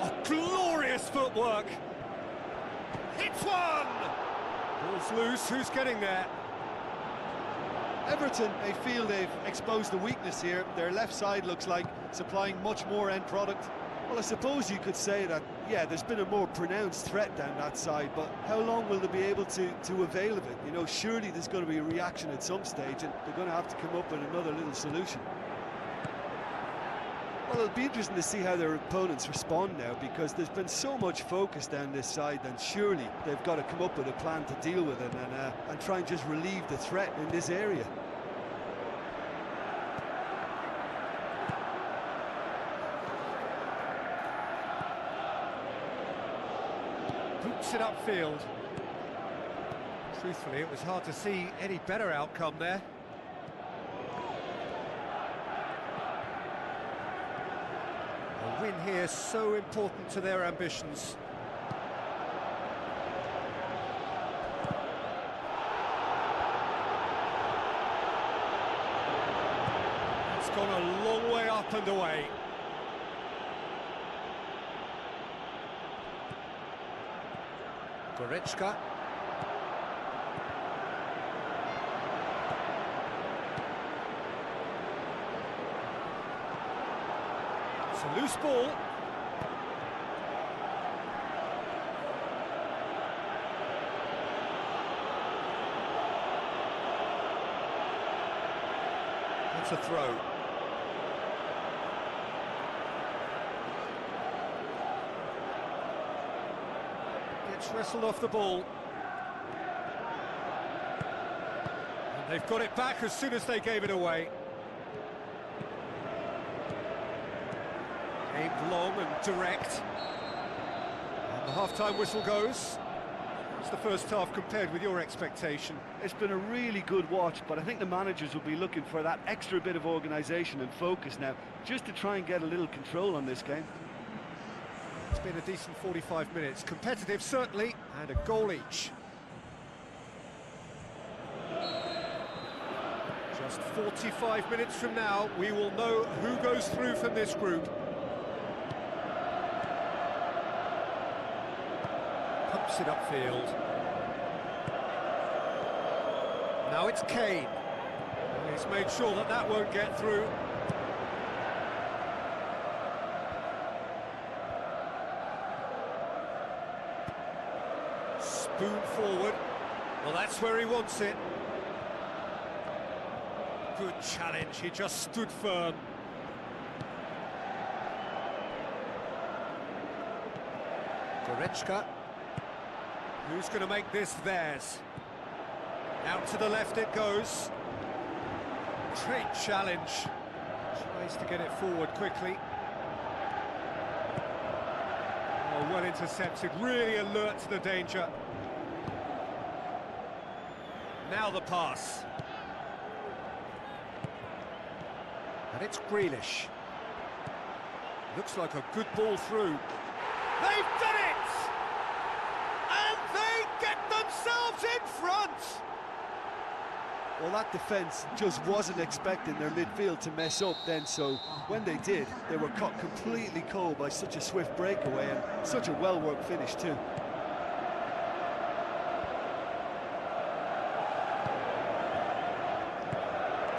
Oh, glorious footwork! Hits one! Ball's loose, who's getting there? Everton, they feel they've exposed a weakness here. Their left side looks like supplying much more end product. Well, I suppose you could say that, yeah, there's been a more pronounced threat down that side, but how long will they be able to avail of it? You know, surely there's going to be a reaction at some stage, and they're going to have to come up with another little solution. Well, it'll be interesting to see how their opponents respond now, because there's been so much focus down this side, and surely they've got to come up with a plan to deal with it and try and just relieve the threat in this area. Boots it upfield. Truthfully, it was hard to see any better outcome there. A win here so important to their ambitions. It's gone a long way up and away. Goretzka. It's a loose ball. That's a throw. Wrestled off the ball. And they've got it back as soon as they gave it away. Aimed long and direct. And the half-time whistle goes. It's the first half compared with your expectation. It's been a really good watch, but I think the managers will be looking for that extra bit of organisation and focus now, just to try and get a little control on this game. It's been a decent 45 minutes, competitive certainly, and a goal each. Just 45 minutes from now, we will know who goes through from this group. Pumps it upfield. Now it's Kane. He's made sure that that won't get through. Spoon forward. Well, that's where he wants it. Good challenge, he just stood firm. Goretzka. Who's going to make this theirs? Out to the left it goes. Great challenge. Tries to get it forward quickly. Oh, well intercepted, really alert to the danger. Now the pass. And it's Grealish. Looks like a good ball through. They've done it! And they get themselves in front! Well, that defence just wasn't expecting their midfield to mess up then, so when they did, they were caught completely cold by such a swift breakaway and such a well-worked finish too.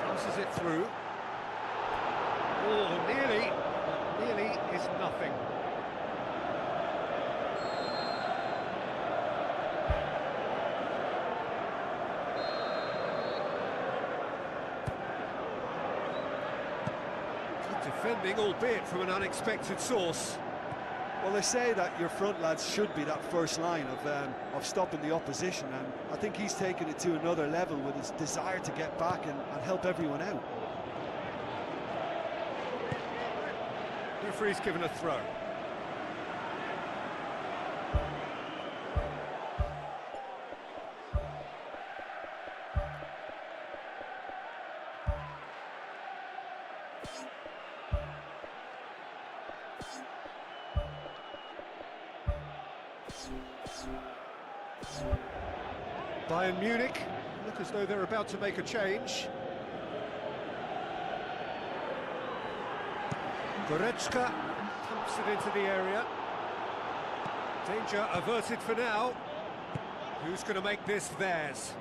Passes it through. Oh, nearly. Nearly is nothing. Defending, albeit from an unexpected source. Well, they say that your front lads should be that first line of stopping the opposition, and I think he's taken it to another level with his desire to get back and help everyone out. Referee's given a throw. Bayern Munich look as though they're about to make a change. Goretzka pumps it into the area. Danger averted for now. Who's going to make this theirs?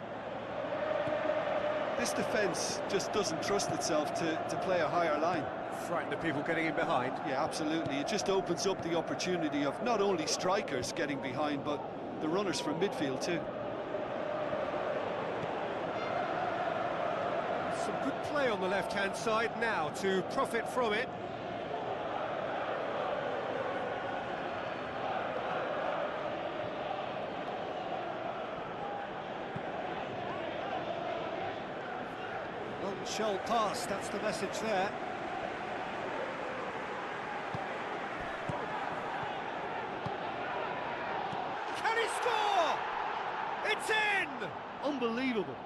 This defence just doesn't trust itself to play a higher line. Frighten the people getting in behind. Yeah, absolutely. It just opens up the opportunity of not only strikers getting behind, but the runners from midfield too. Some good play on the left-hand side now to profit from it. Shell pass, that's the message there. Can he score? It's in! Unbelievable.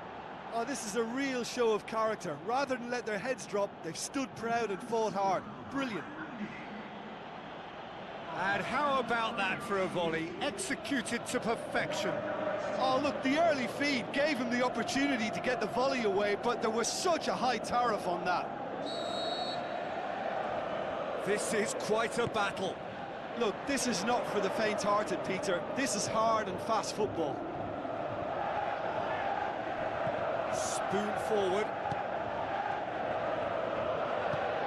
Oh, this is a real show of character. Rather than let their heads drop, they've stood proud and fought hard. Brilliant. And how about that for a volley? Executed to perfection. Oh, look, the early feed gave him the opportunity to get the volley away, but there was such a high tariff on that. This is quite a battle. Look, this is not for the faint-hearted, Peter. This is hard and fast football. Spoon forward.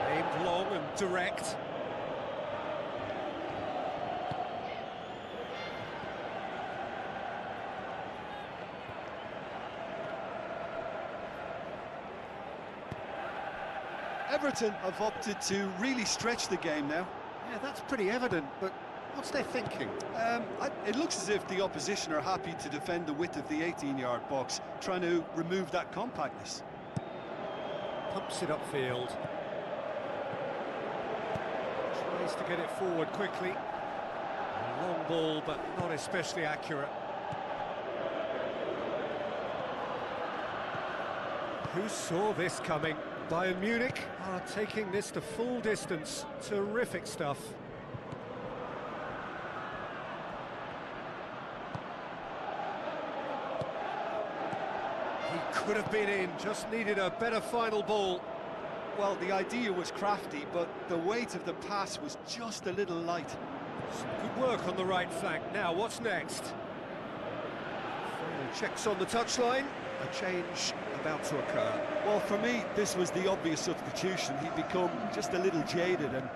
Aimed long and direct. Everton have opted to really stretch the game now. Yeah, that's pretty evident, but what's their thinking? It looks as if the opposition are happy to defend the width of the 18-yard box, trying to remove that compactness. Pumps it upfield. Tries to get it forward quickly. A long ball, but not especially accurate. Who saw this coming? Bayern Munich are taking this to full distance. Terrific stuff. He could have been in, just needed a better final ball. Well, the idea was crafty, but the weight of the pass was just a little light. Some good work on the right flank. Now, what's next? Final checks on the touchline. A change about to occur. Well, for me, this was the obvious substitution. He'd become just a little jaded, and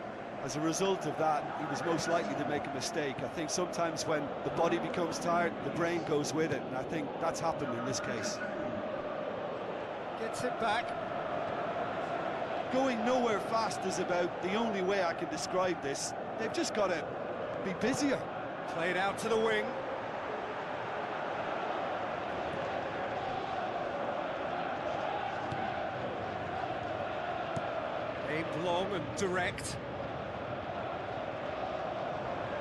as a result of that, he was most likely to make a mistake. I think sometimes when the body becomes tired, the brain goes with it, and I think that's happened in this case. Gets it back. Going nowhere fast is about the only way I can describe this. They've just got to be busier. Played out to the wing. Aimed long and direct.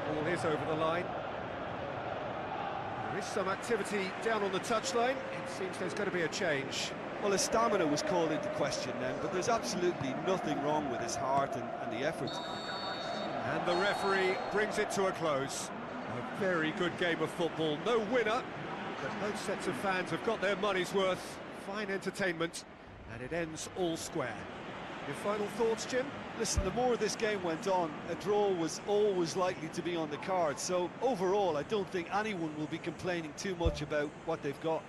Ball is over the line. There is some activity down on the touchline. It seems there's going to be a change. Well, his stamina was called into question then, but there's absolutely nothing wrong with his heart and the effort. And the referee brings it to a close. A very good game of football. No winner, but both sets of fans have got their money's worth. Fine entertainment, and it ends all square. Your final thoughts, Jim? Listen, the more this game went on, a draw was always likely to be on the card. So overall, I don't think anyone will be complaining too much about what they've got.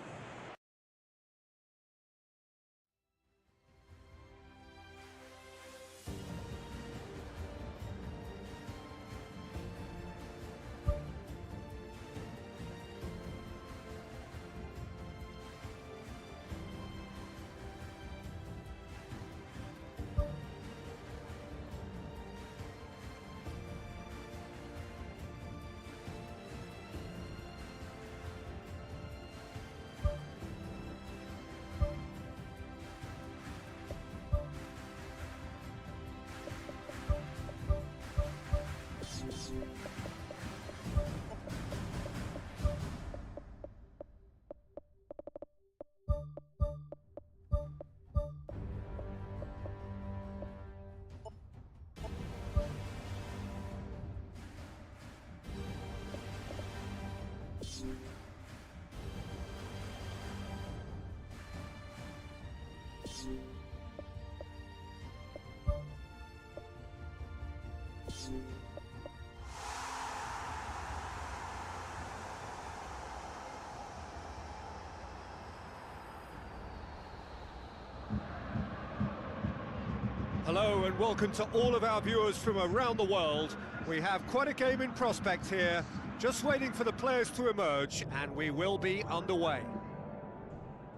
Hello and welcome to all of our viewers from around the world. We have quite a game in prospect here, just waiting for the players to emerge, and we will be underway.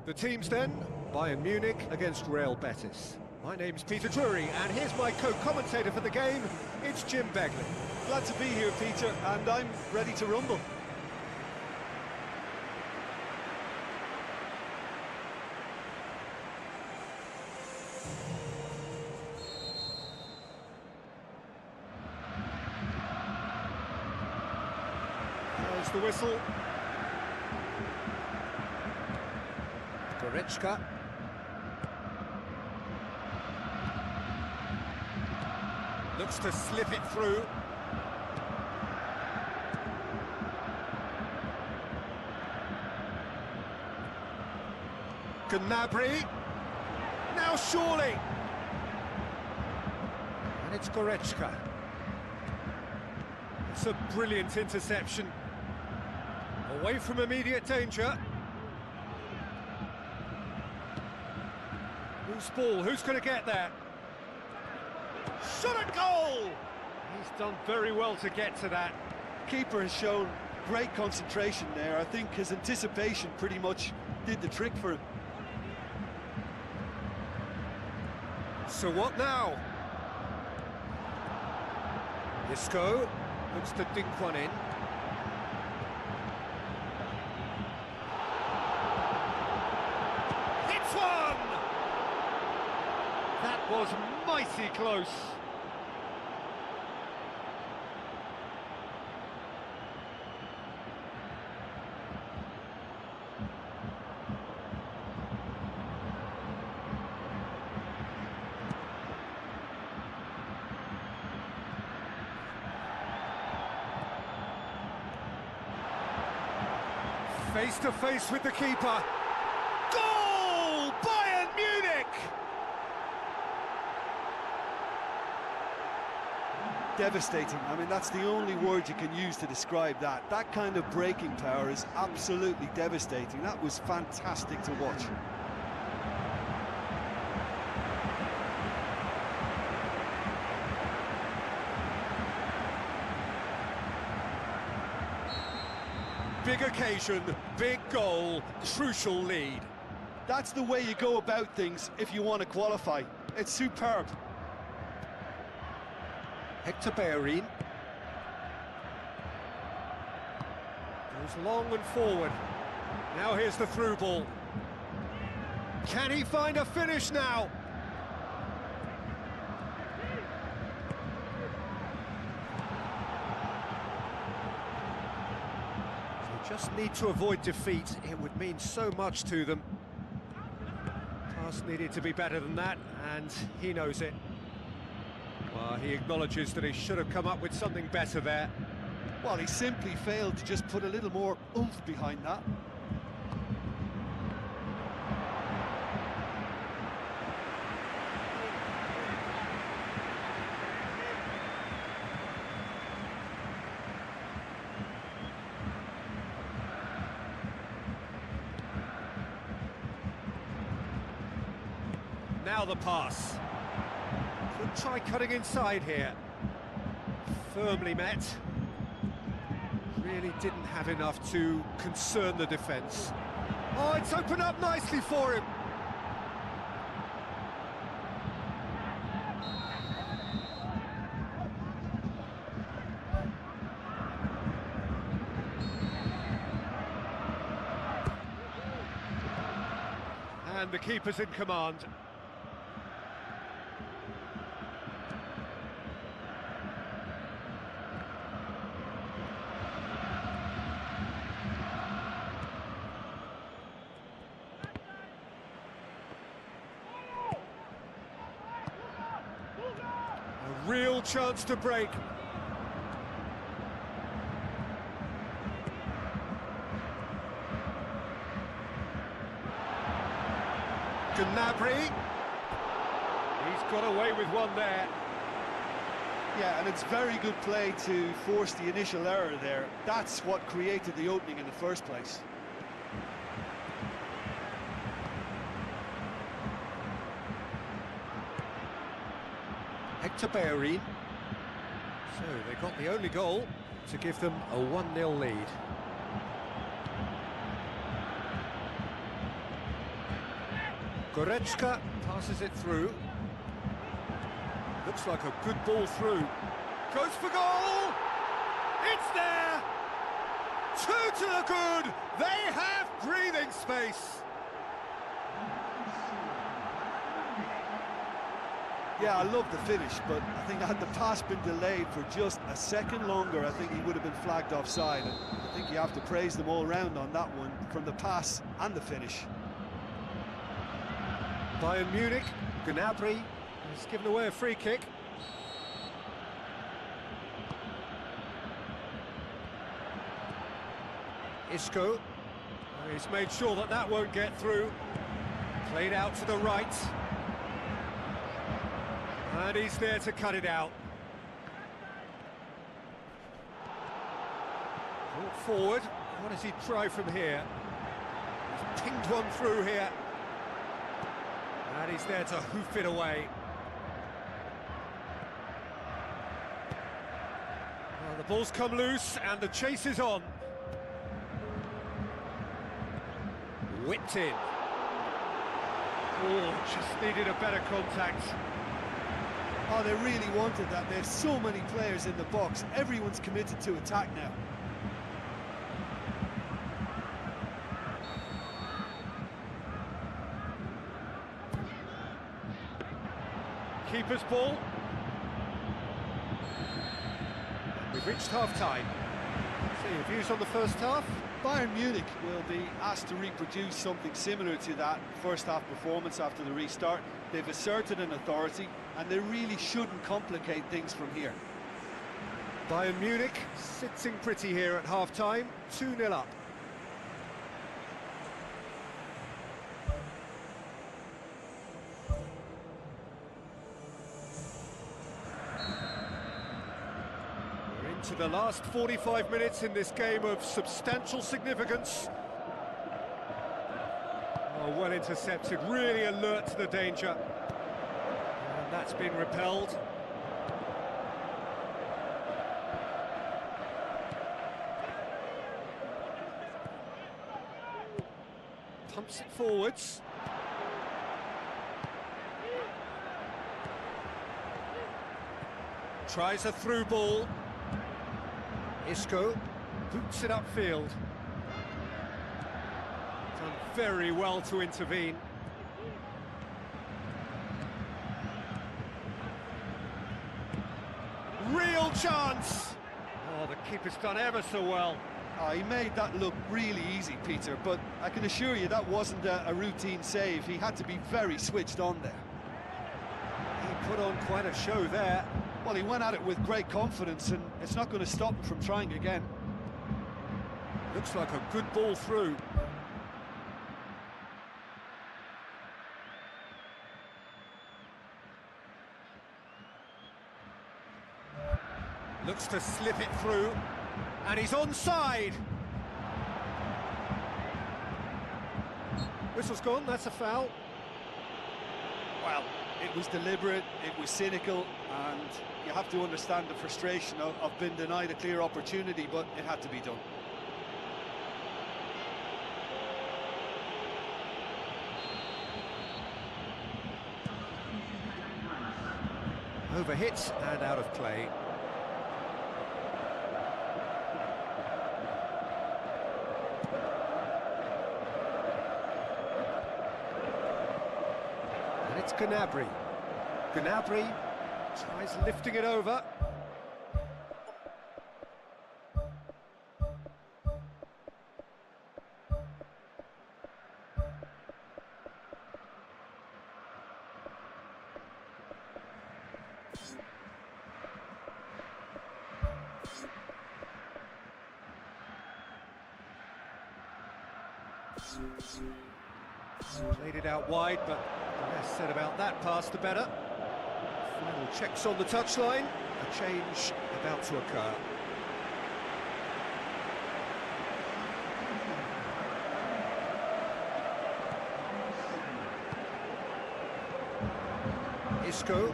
The teams then, Bayern Munich against Real Betis. My name's Peter Drury, and here's my co-commentator for the game, it's Jim Begley. Glad to be here, Peter, and I'm ready to rumble. There's the whistle. Goretzka. Looks to slip it through. Gnabry. Now surely. And it's Goretzka. It's a brilliant interception. Away from immediate danger. Who's ball? Who's going to get there? Shot at goal! He's done very well to get to that. Keeper has shown great concentration there. I think his anticipation pretty much did the trick for him. So what now? Isco looks to dink one in. Hits one! That was mighty close. Face to face with the keeper. Goal! Bayern Munich! Devastating. I mean, that's the only word you can use to describe that. That kind of breaking power is absolutely devastating. That was fantastic to watch. Big occasion, big goal, crucial lead. That's the way you go about things if you want to qualify. It's superb. Hector Bellerin. Goes long and forward. Now here's the through ball. Can he find a finish now? Just need to avoid defeat. It would mean so much to them. Task needed to be better than that, and he knows it. Well, he acknowledges that he should have come up with something better there. Well, he simply failed to just put a little more oomph behind that. Now the pass. Could try cutting inside here. Firmly met. Really didn't have enough to concern the defence. Oh, it's opened up nicely for him. And the keeper's in command. A real chance to break. Gnabry. He's got away with one there. Yeah, and it's very good play to force the initial error there. That's what created the opening in the first place. Hector Bayern. So they got the only goal to give them a 1-0 lead. Goretzka passes it through. Looks like a good ball through. Goes for goal! It's there! 2 to the good! They have breathing space! Yeah, I love the finish, but I think had the pass been delayed for just a second longer, I think he would have been flagged offside. And I think you have to praise them all round on that one, from the pass and the finish. Bayern Munich, Gnabry has given away a free kick. Isco, he's made sure that that won't get through. Played out to the right. And he's there to cut it out. Brought forward. What does he try from here? He's pinged one through here. And he's there to hoof it away. Well, the ball's come loose and the chase is on. Whipped in. Oh, just needed a better contact. Oh, they really wanted that. There's so many players in the box. Everyone's committed to attack now. Keeper's ball. We've reached half-time. So your views on the first half? Bayern Munich will be asked to reproduce something similar to that first half performance after the restart. They've asserted an authority, and they really shouldn't complicate things from here. Bayern Munich sitting pretty here at half-time, 2-0 up. We're into the last 45 minutes in this game of substantial significance. Oh, well intercepted, really alert to the danger. And that's been repelled. Pumps it forwards. Tries a through ball. Isco boots it upfield. Done very well to intervene. Real chance! Oh, the keeper's done ever so well. Oh, he made that look really easy, Peter, but I can assure you that wasn't a routine save. He had to be very switched on there. He put on quite a show there. Well, he went at it with great confidence, and it's not going to stop him from trying again. Looks like a good ball through. Looks to slip it through, and he's onside. Whistle's gone, that's a foul. Well, it was deliberate, it was cynical, and you have to understand the frustration of being denied a clear opportunity, but it had to be done. Overhit and out of play. And it's Gnabry. Gnabry tries lifting it over. Played it out wide, but the less said about that pass, the better. Final checks on the touchline. A change about to occur. Isco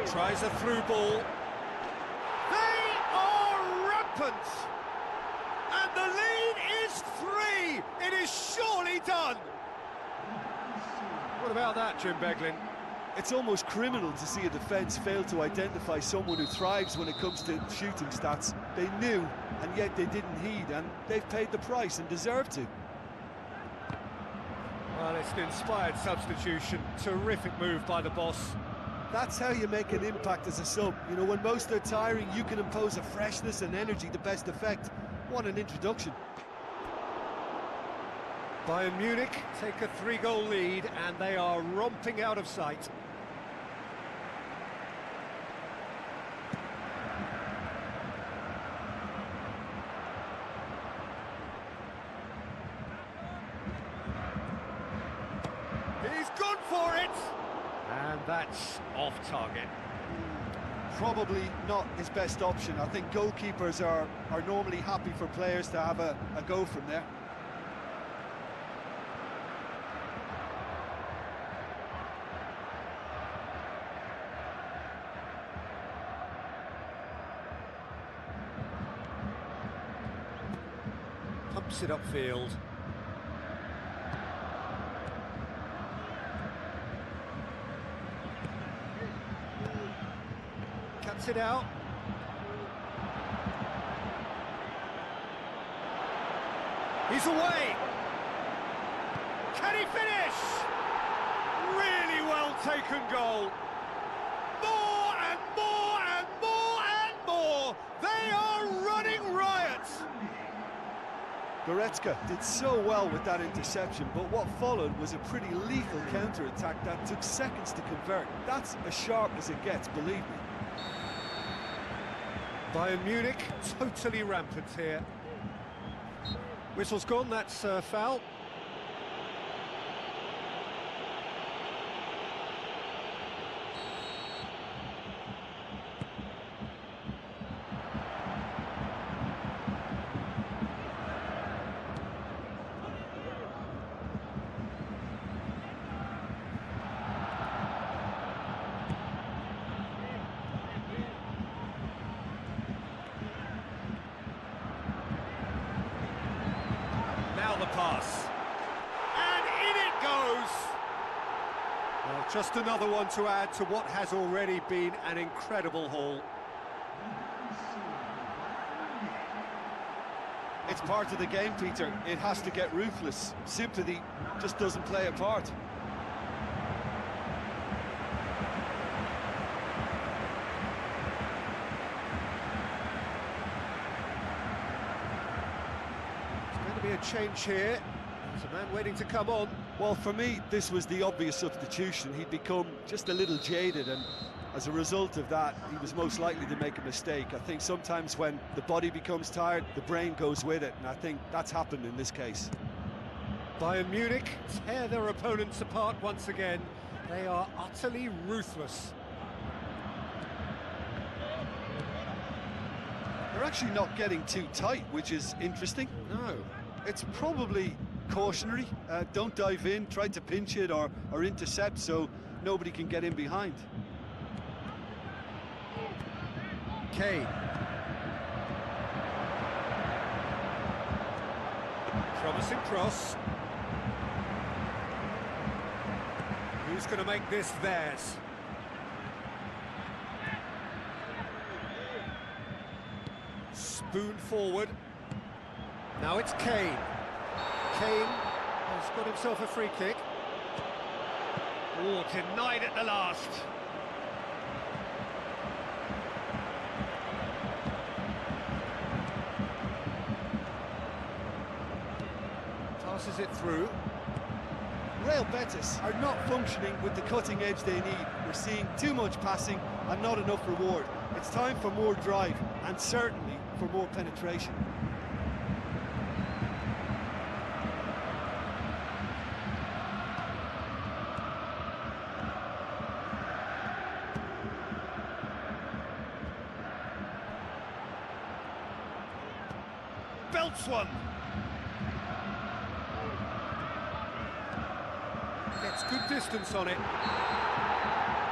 tries a through ball. They are rampant! And the lead is 3! It is surely done! What about that, Jim Beglin? It's almost criminal to see a defence fail to identify someone who thrives when it comes to shooting stats. They knew, and yet they didn't heed, and they've paid the price and deserve to. Well, it's an inspired substitution. Terrific move by the boss. That's how you make an impact as a sub. You know, when most are tiring, you can impose a freshness and energy to best effect. What an introduction. Bayern Munich take a 3-goal lead, and they are romping out of sight. He's gone for it! And that's off target. Probably not his best option. I think goalkeepers are normally happy for players to have a go from there. Pumps it upfield. Cuts it out. He's away. Can he finish? Really well taken goal. More and more and more and more. They are running riot. Goretzka did so well with that interception, but what followed was a pretty lethal counter-attack that took seconds to convert. That's as sharp as it gets, believe me. Bayern Munich totally rampant here. Whistle's gone, that's a foul. The pass, and in it goes. Well, just another one to add to what has already been an incredible haul. It's part of the game, Peter. It has to get ruthless. Sympathy just doesn't play a part. A change here. There's a man waiting to come on. Well, for me, this was the obvious substitution. He'd become just a little jaded, and as a result of that, he was most likely to make a mistake. I think sometimes when the body becomes tired, the brain goes with it, and I think that's happened in this case. Bayern Munich tear their opponents apart once again. They are utterly ruthless. They're actually not getting too tight, which is interesting. No. It's probably cautionary. Don't dive in, try to pinch it or intercept so nobody can get in behind. Kane. Promising cross. Who's going to make this theirs? Spoon forward. Now it's Kane. Kane has got himself a free kick. Oh, denied at the last. Passes it through. Real Betis are not functioning with the cutting edge they need. We're seeing too much passing and not enough reward. It's time for more drive and certainly for more penetration. Belts one. Gets good distance on it.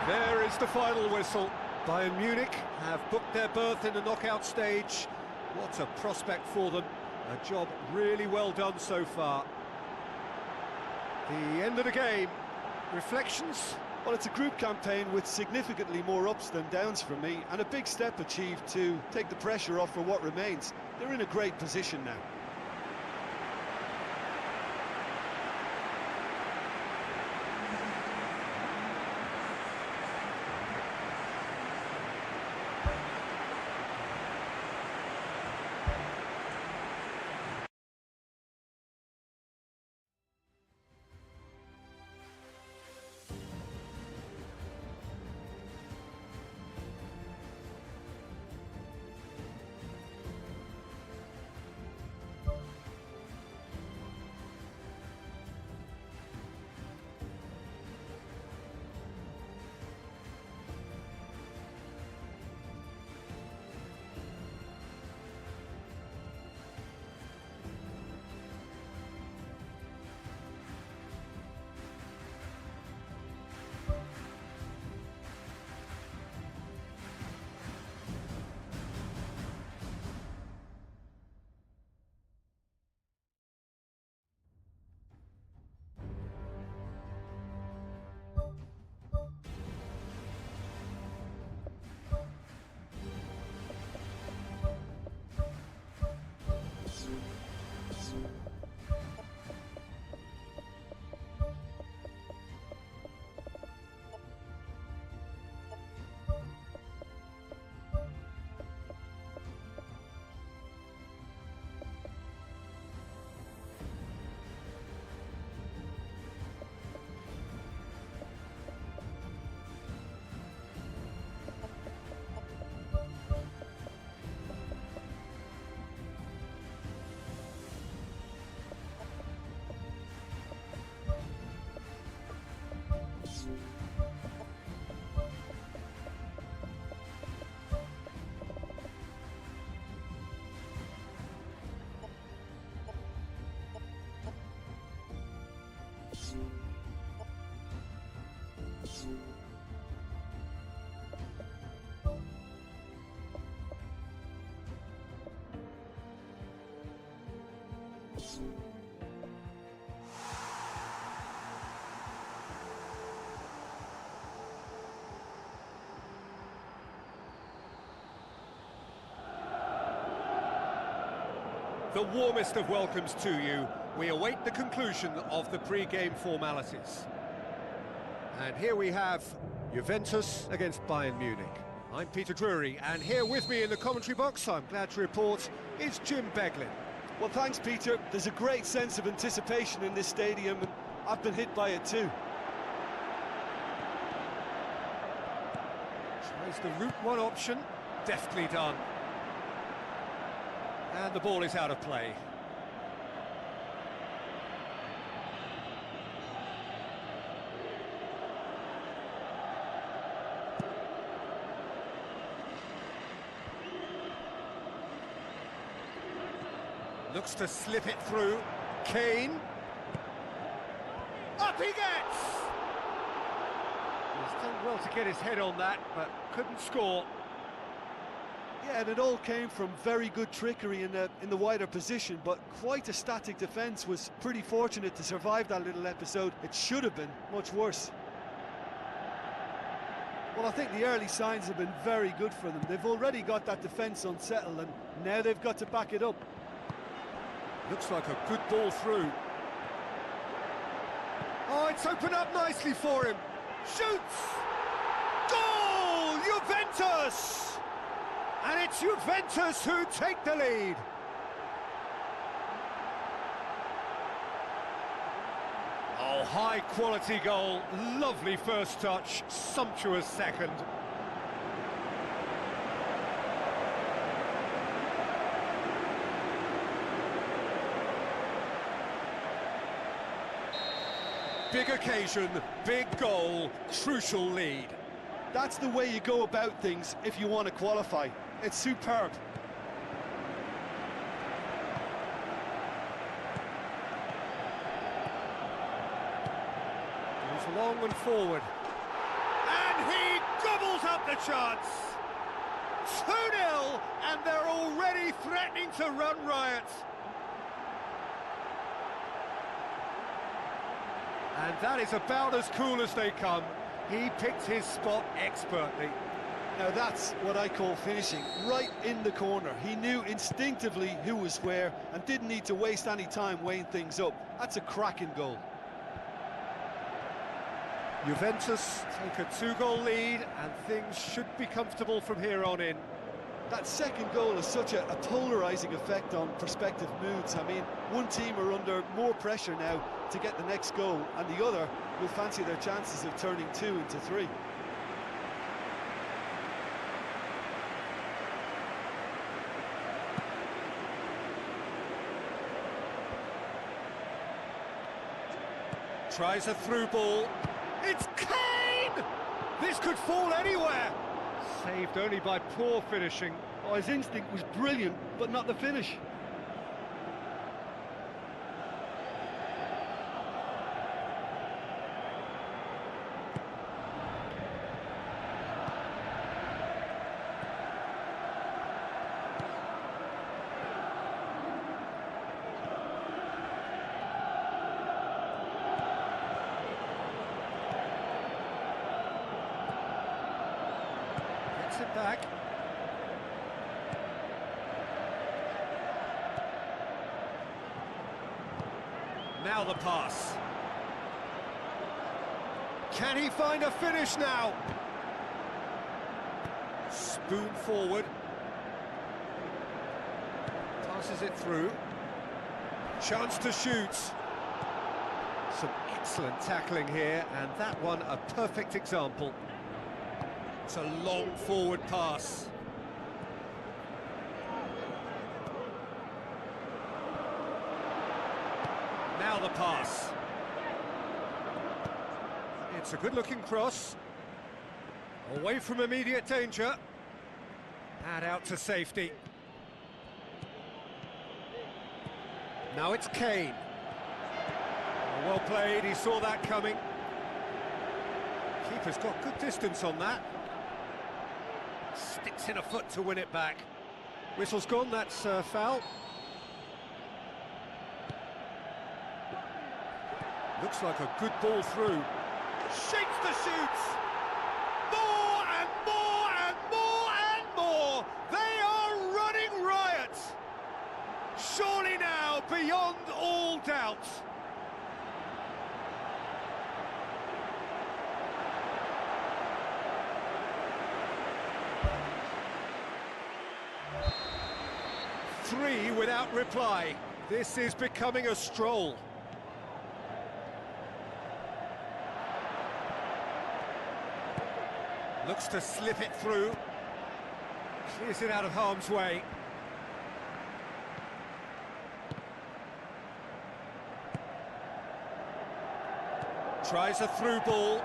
There is the final whistle. Bayern Munich have booked their berth in the knockout stage. What a prospect for them. A job really well done so far. The end of the game. Reflections? Well, it's a group campaign with significantly more ups than downs for me, and a big step achieved to take the pressure off for what remains. They're in a great position now. The warmest of welcomes to you. We await the conclusion of the pre-game formalities. And here we have Juventus against Bayern Munich. I'm Peter Drury, and here with me in the commentary box, I'm glad to report, is Jim Beglin. Well, thanks, Peter. There's a great sense of anticipation in this stadium. I've been hit by it too. Tries the route one option, deftly done. And the ball is out of play. Looks to slip it through. Kane. Up he gets! He's done well to get his head on that, but couldn't score. Yeah, and it all came from very good trickery in the wider position, but quite a static defence. Was pretty fortunate to survive that little episode. It should have been much worse. Well, I think the early signs have been very good for them. They've already got that defence unsettled, and now they've got to back it up. Looks like a good ball through. Oh, it's opened up nicely for him. Shoots! Goal! Juventus! And it's Juventus who take the lead. Oh, high-quality goal. Lovely first touch. Sumptuous second. Big occasion, big goal, crucial lead. That's the way you go about things if you want to qualify. It's superb. Goes long and forward. And he gobbles up the chance. 2-0, and they're already threatening to run riot. And that is about as cool as they come. He picked his spot expertly. Now that's what I call finishing, right in the corner. He knew instinctively who was where and didn't need to waste any time weighing things up. That's a cracking goal. Juventus take a 2-goal lead, and things should be comfortable from here on in. That second goal has such a polarising effect on prospective moods. I mean, one team are under more pressure now to get the next goal, and the other will fancy their chances of turning 2 into 3. Tries a through ball. It's Kane! This could fall anywhere. Saved only by poor finishing. Oh, his instinct was brilliant, but not the finish. It back. Now the pass. Can he find a finish now? Spoon forward. Passes it through. Chance to shoot. Some excellent tackling here, and that one a perfect example. It's a long forward pass. Now the pass. It's a good-looking cross. Away from immediate danger. And out to safety. Now it's Kane. Well played, he saw that coming. Keeper's got good distance on that. Sticks in a foot to win it back. Whistle's gone, that's foul. Looks like a good ball through. Shakes the shoots! More and more and more and more! They are running riot! Surely now, beyond all doubt. Three without reply. This is becoming a stroll. Looks to slip it through. Clears it out of harm's way. Tries a through ball.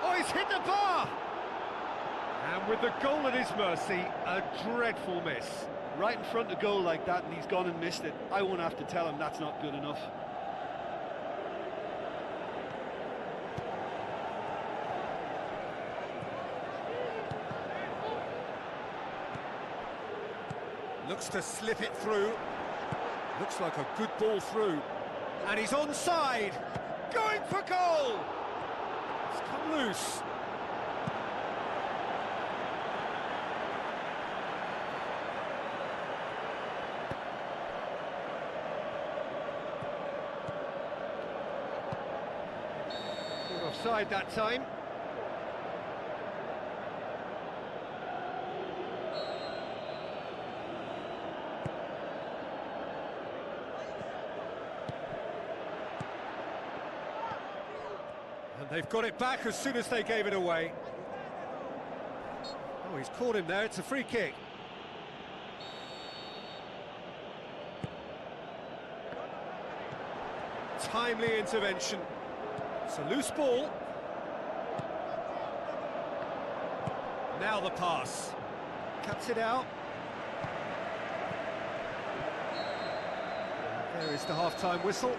Oh, he's hit the bar! And with the goal at his mercy, a dreadful miss. Right in front of goal like that, and he's gone and missed it. I won't have to tell him that's not good enough. Looks to slip it through. Looks like a good ball through. And he's onside. Going for goal! It's come loose. Caught offside that time. And they've got it back as soon as they gave it away. Oh, he's caught him there, it's a free kick. Timely intervention. It's a loose ball. Now the pass. Cuts it out. There is the half-time whistle.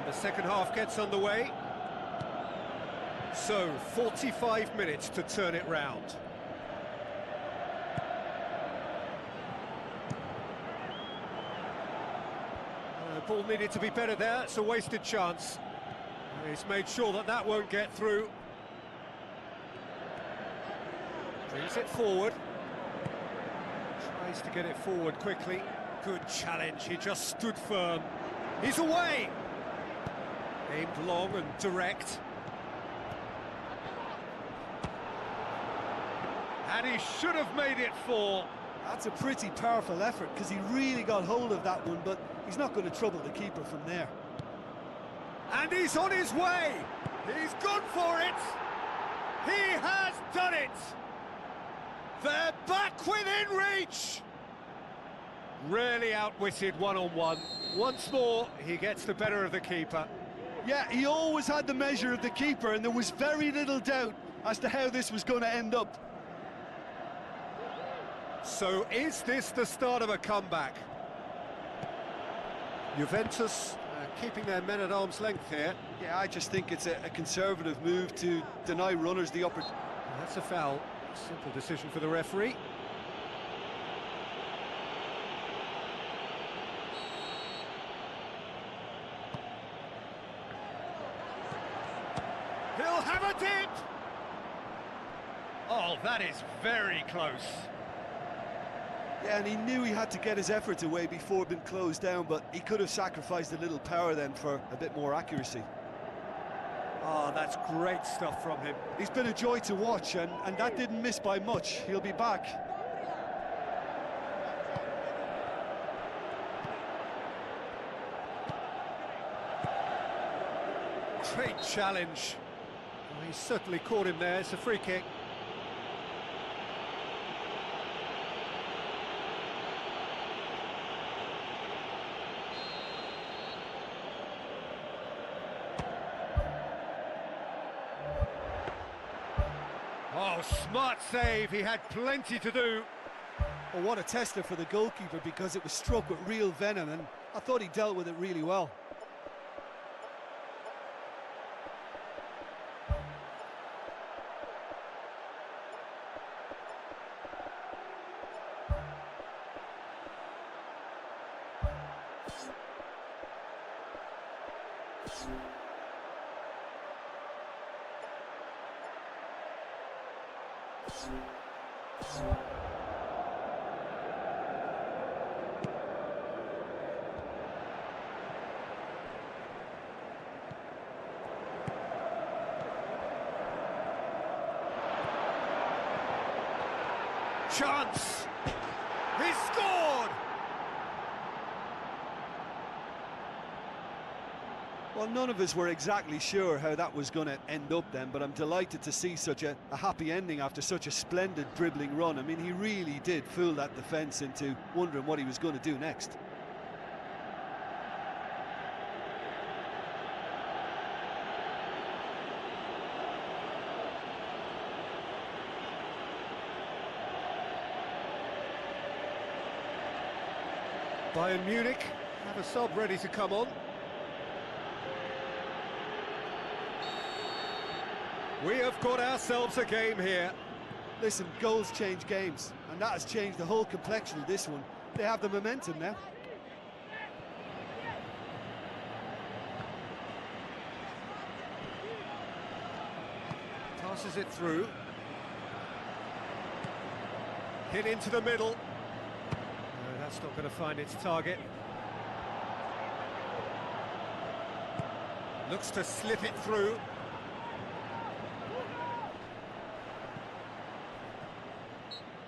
The second half gets underway. So, 45 minutes to turn it round. The ball needed to be better there, it's a wasted chance. He's made sure that that won't get through. Brings it forward. Tries to get it forward quickly. Good challenge, he just stood firm. He's away! Aimed long and direct. And he should have made it 4. That's a pretty powerful effort, because he really got hold of that one, but he's not going to trouble the keeper from there. And he's on his way! He's gone for it! He has done it! They're back within reach! Really outwitted one-on-one. Once more, he gets the better of the keeper. Yeah, he always had the measure of the keeper, and there was very little doubt as to how this was going to end up. So is this the start of a comeback? Juventus keeping their men at arm's length here. Yeah, I just think it's a conservative move to deny runners the opportunity. That's a foul. Simple decision for the referee. He'll have a dip! Oh, that is very close. Yeah, and he knew he had to get his efforts away before being closed down, but he could have sacrificed a little power then for a bit more accuracy. Oh, that's great stuff from him. He's been a joy to watch, and that didn't miss by much. He'll be back. Great challenge. Well, he certainly caught him there. It's a free kick. Oh, smart save. He had plenty to do. Well, what a tester for the goalkeeper, because it was struck with real venom, and I thought he dealt with it really well. chance! He scored! Well, none of us were exactly sure how that was going to end up then, but I'm delighted to see such a happy ending after such a splendid dribbling run. I mean, he really did fool that defence into wondering what he was going to do next. Bayern Munich have a sub ready to come on. We have got ourselves a game here. Listen, goals change games, and that has changed the whole complexion of this one. They have the momentum now. Passes it through. Hit into the middle. No, that's not going to find its target. Looks to slip it through.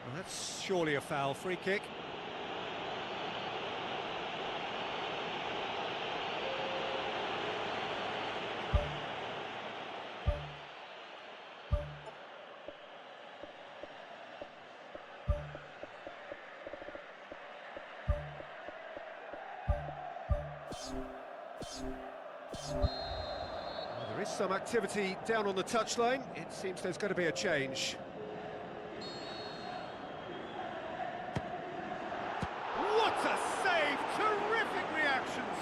Well, that's surely a foul. Free kick. Well, there is some activity down on the touchline. It seems there's going to be a change. What a save! Terrific reactions!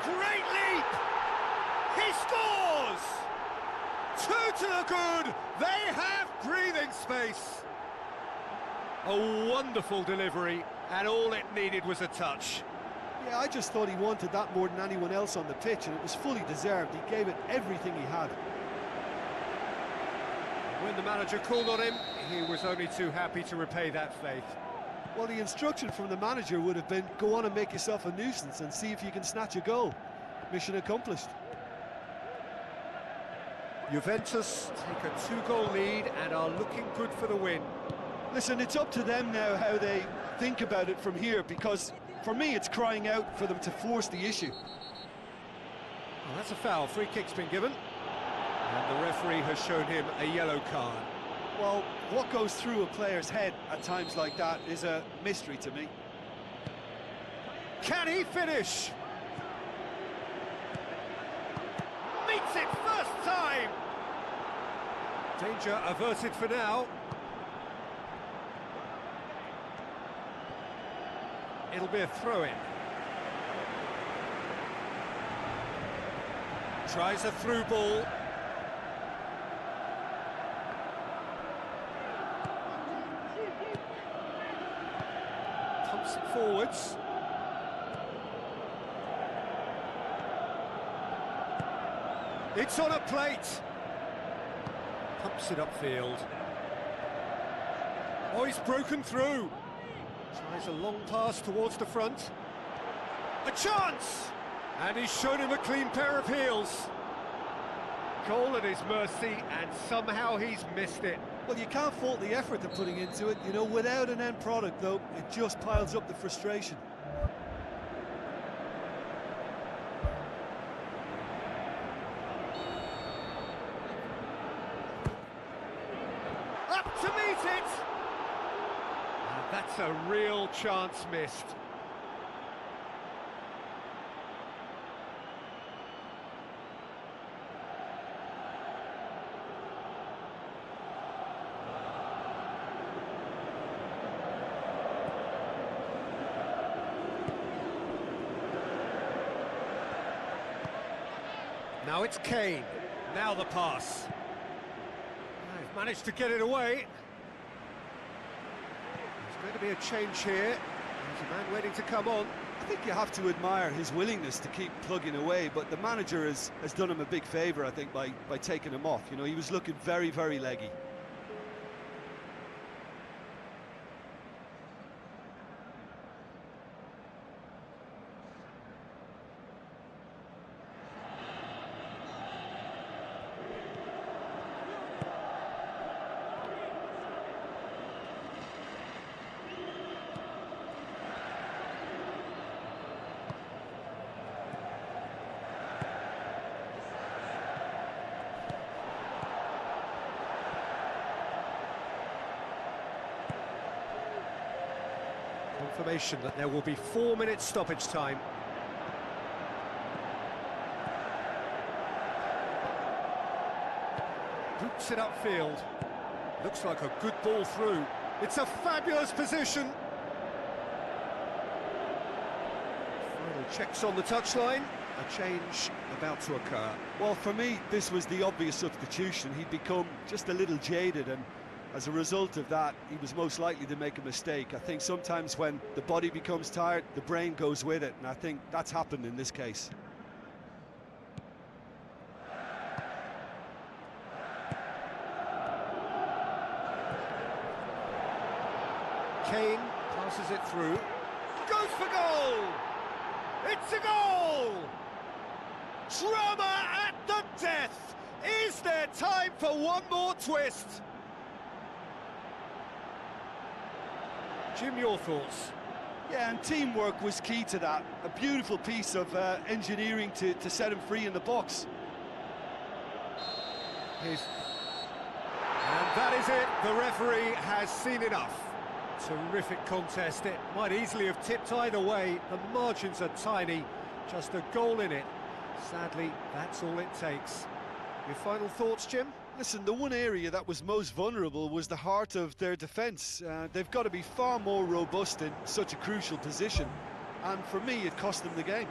Great leap! He scores! Two to the good! They have breathing space! A wonderful delivery, and all it needed was a touch. Yeah, I just thought he wanted that more than anyone else on the pitch, and it was fully deserved. He gave it everything he had. When the manager called on him, he was only too happy to repay that faith. Well, the instruction from the manager would have been, go on and make yourself a nuisance and see if you can snatch a goal. Mission accomplished. Juventus take a two-goal lead and are looking good for the win. Listen, it's up to them now how they think about it from here, because for me it's crying out for them to force the issue. Well, that's a foul. Free kick's been given. And the referee has shown him a yellow card. Well, what goes through a player's head at times like that is a mystery to me. Can he finish? Meets it first time! Danger averted for now. It'll be a throw-in. Tries a through ball. Pumps it forwards. It's on a plate. Pumps it upfield. Oh, he's broken through. Tries a long pass towards the front. A chance! And he's shown him a clean pair of heels. Goal at his mercy, and somehow he's missed it. Well, you can't fault the effort they're putting into it. You know, without an end product, though, it just piles up the frustration. Up to meet it! And that's a real chance missed. Now it's Kane. Now the pass. They've managed to get it away. There's going to be a change here. There's a man waiting to come on. I think you have to admire his willingness to keep plugging away, but the manager has done him a big favour, I think, by taking him off. You know, he was looking very, very leggy. Confirmation that there will be 4 minutes stoppage time. Boots it upfield. Looks like a good ball through. It's a fabulous position. Final checks on the touchline. A change about to occur. Well, for me, this was the obvious substitution. He'd become just a little jaded, and as a result of that, he was most likely to make a mistake. I think sometimes when the body becomes tired, the brain goes with it, and I think that's happened in this case. Kane passes it through. Goes for goal! It's a goal! Drama at the death! Is there time for one more twist? Jim, your thoughts? Yeah, and teamwork was key to that. A beautiful piece of engineering to set him free in the box. And that is it. The referee has seen enough. Terrific contest. It might easily have tipped either way. The margins are tiny. Just a goal in it. Sadly, that's all it takes. Your final thoughts, Jim? Listen, the one area that was most vulnerable was the heart of their defence. They've got to be far more robust in such a crucial position. And for me, it cost them the game.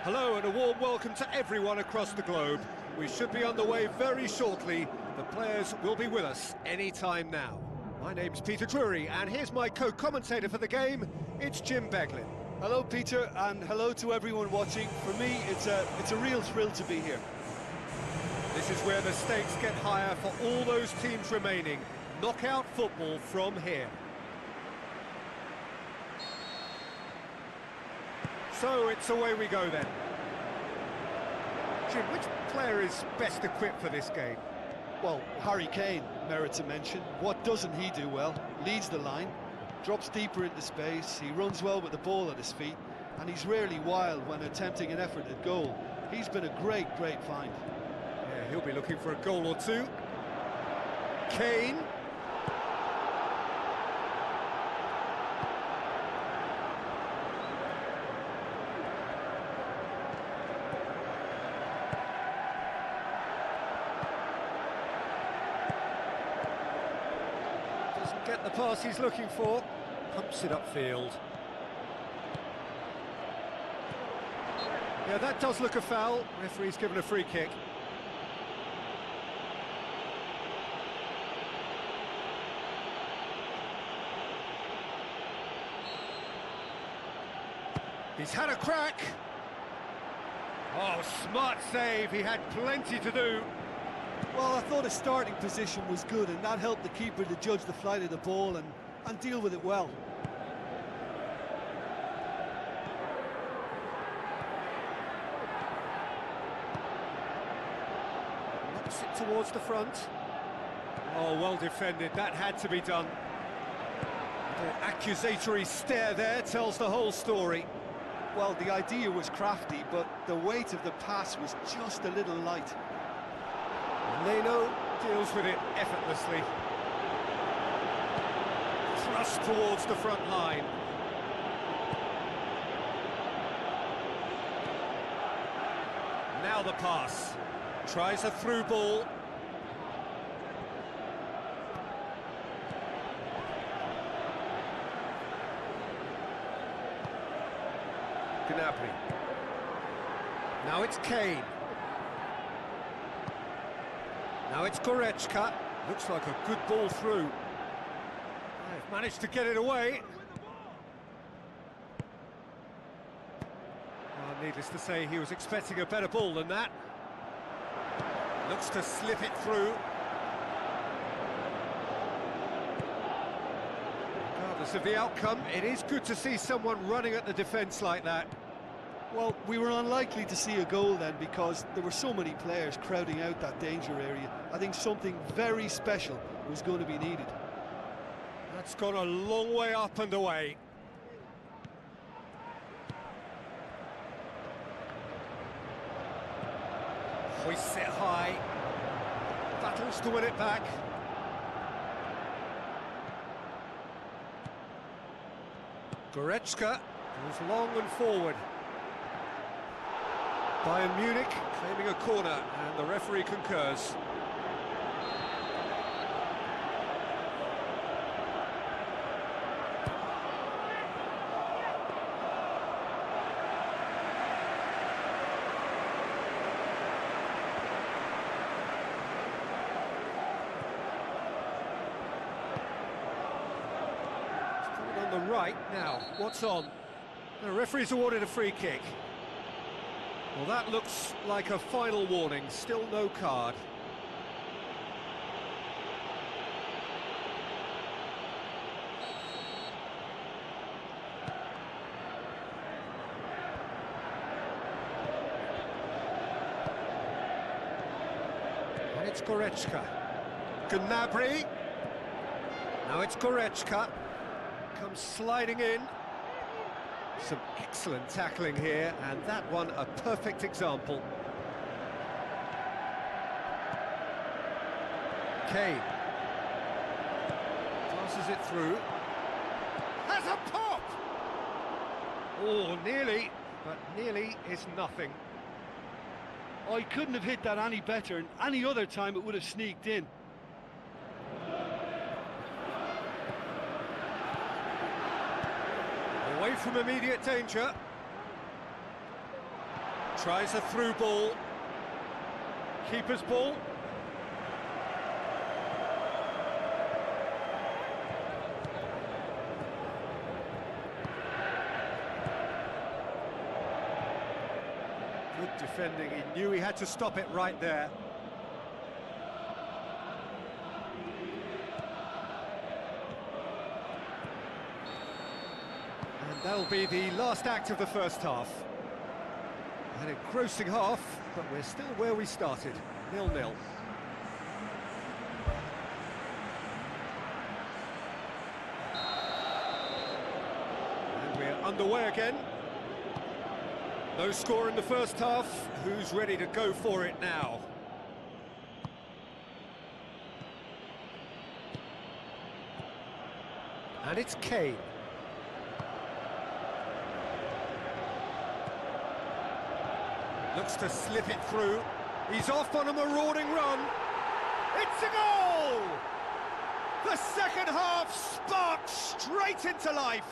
Hello and a warm welcome to everyone across the globe. We should be on the way very shortly. The players will be with us any time now. My name's Peter Drury, and here's my co-commentator for the game. It's Jim Beglin. Hello, Peter, and hello to everyone watching. For me, it's a real thrill to be here. This is where the stakes get higher for all those teams remaining. Knockout football from here. So it's away we go then. Jim, which player is best equipped for this game? Well, Harry Kane merits a mention. What doesn't he do well? Leads the line, drops deeper into space, he runs well with the ball at his feet, and he's rarely wild when attempting an effort at goal. He's been a great find. Yeah, he'll be looking for a goal or two. Kane. Doesn't get the pass he's looking for. Pumps it upfield. Yeah, that does look a foul. Referee's given a free kick. He's had a crack. Oh, smart save. He had plenty to do. Well, I thought his starting position was good, and that helped the keeper to judge the flight of the ball and deal with it well. Knocks it towards the front. Oh, well defended. That had to be done. The accusatory stare there tells the whole story. Well, the idea was crafty, but the weight of the pass was just a little light. Leno deals with it effortlessly. Thrust towards the front line. Now the pass. Tries a through ball. Gnabry. Now it's Kane. Now it's Goretzka. Looks like a good ball through. They've managed to get it away. Well, needless to say, he was expecting a better ball than that. Looks to slip it through. Regardless of the outcome, it is good to see someone running at the defence like that. Well, we were unlikely to see a goal then because there were so many players crowding out that danger area. I think something very special was going to be needed. That's gone a long way up and away. Hoists it high. Battles to win it back. Goretzka goes long and forward. Bayern Munich claiming a corner, and the referee concurs. It's coming on the right now. What's on? The referee's awarded a free kick. Well, that looks like a final warning, still no card. And it's Goretzka. Gnabry. Now it's Goretzka. Comes sliding in. Some excellent tackling here, and that one a perfect example. Kane passes it through. Has a pop! Oh, nearly, but nearly is nothing. Oh, he couldn't have hit that any better, and any other time it would have sneaked in. Away from immediate danger. Tries a through ball. Keeper's ball. Good defending. He knew he had to stop it right there. And that'll be the last act of the first half. An engrossing half, but we're still where we started, 0-0. And we're underway again. No score in the first half. Who's ready to go for it now? And it's Kane. Looks to slip it through. He's off on a marauding run. It's a goal! The second half sparks straight into life.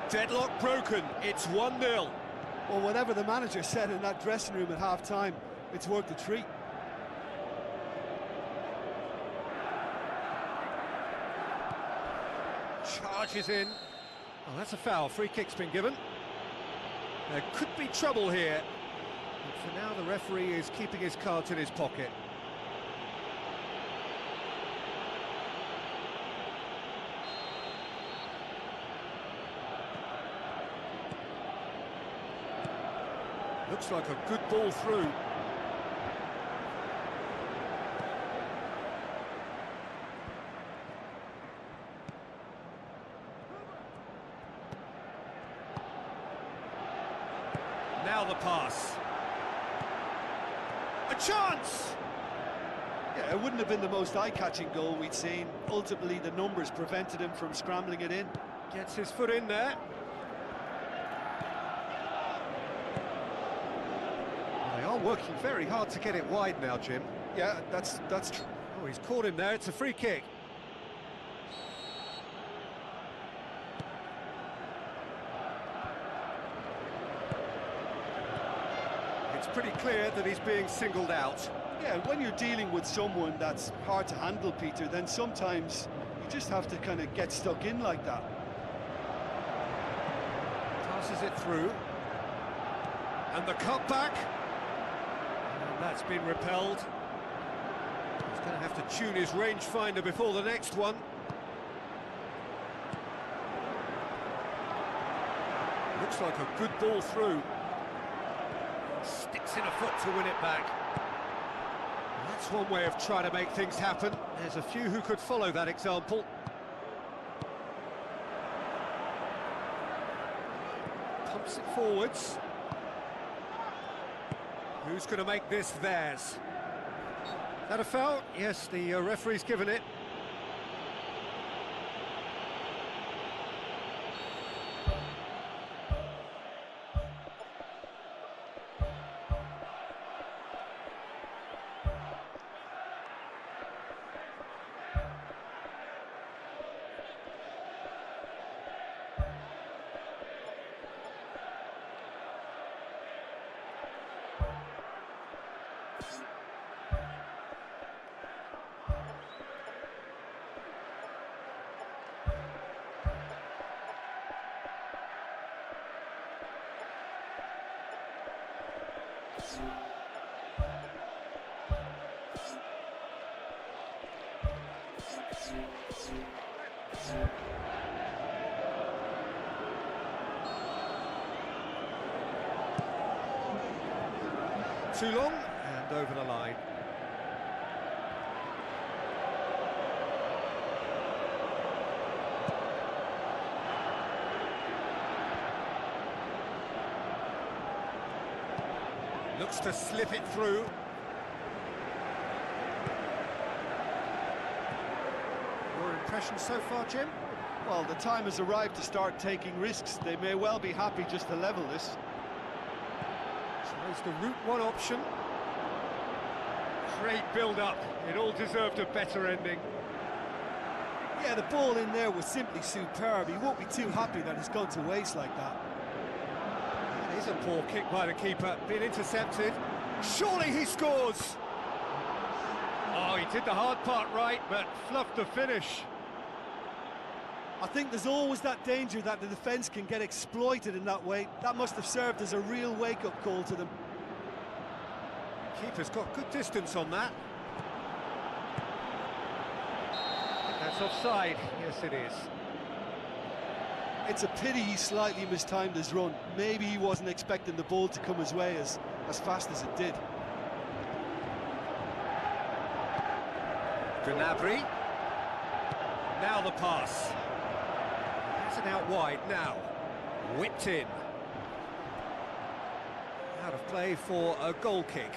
Deadlock broken, it's 1-0. Well, whatever the manager said in that dressing room at half-time, it's worked a treat. Charges in. Oh, that's a foul. Free kick's been given. There could be trouble here. But for now, the referee is keeping his cards in his pocket. Looks like a good ball through. Now the pass. A chance! Yeah, it wouldn't have been the most eye-catching goal we'd seen. Ultimately, the numbers prevented him from scrambling it in. Gets his foot in there. They are working very hard to get it wide now, Jim. Yeah, that's true. Oh, he's caught him there. It's a free kick. It's pretty clear that he's being singled out. Yeah, when you're dealing with someone that's hard to handle, Peter, then sometimes you just have to kind of get stuck in like that. Passes it through. And the cutback. And that's been repelled. He's going to have to tune his rangefinder before the next one. Looks like a good ball through. Sticks in a foot to win it back. That's one way of trying to make things happen. There's a few who could follow that example. Pumps it forwards. Who's going to make this theirs? Is that a foul? Yes, the referee's given it. Too long, and over the line. Looks to slip it through. Your impression so far, Jim? Well, the time has arrived to start taking risks. They may well be happy just to level this. Tries the route one option. Great build-up. It all deserved a better ending. Yeah, the ball in there was simply superb. He won't be too happy that it's gone to waste like that. It is a poor kick by the keeper. Been intercepted. Surely he scores! Oh, he did the hard part right, but fluffed the finish. I think there's always that danger that the defence can get exploited in that way. That must have served as a real wake-up call to them. Keeper's got good distance on that. That's offside. Yes, it is. It's a pity he slightly mistimed his run. Maybe he wasn't expecting the ball to come his way as fast as it did. Gnabry. Now the pass. That's it out wide now. Whipped in. Out of play for a goal kick.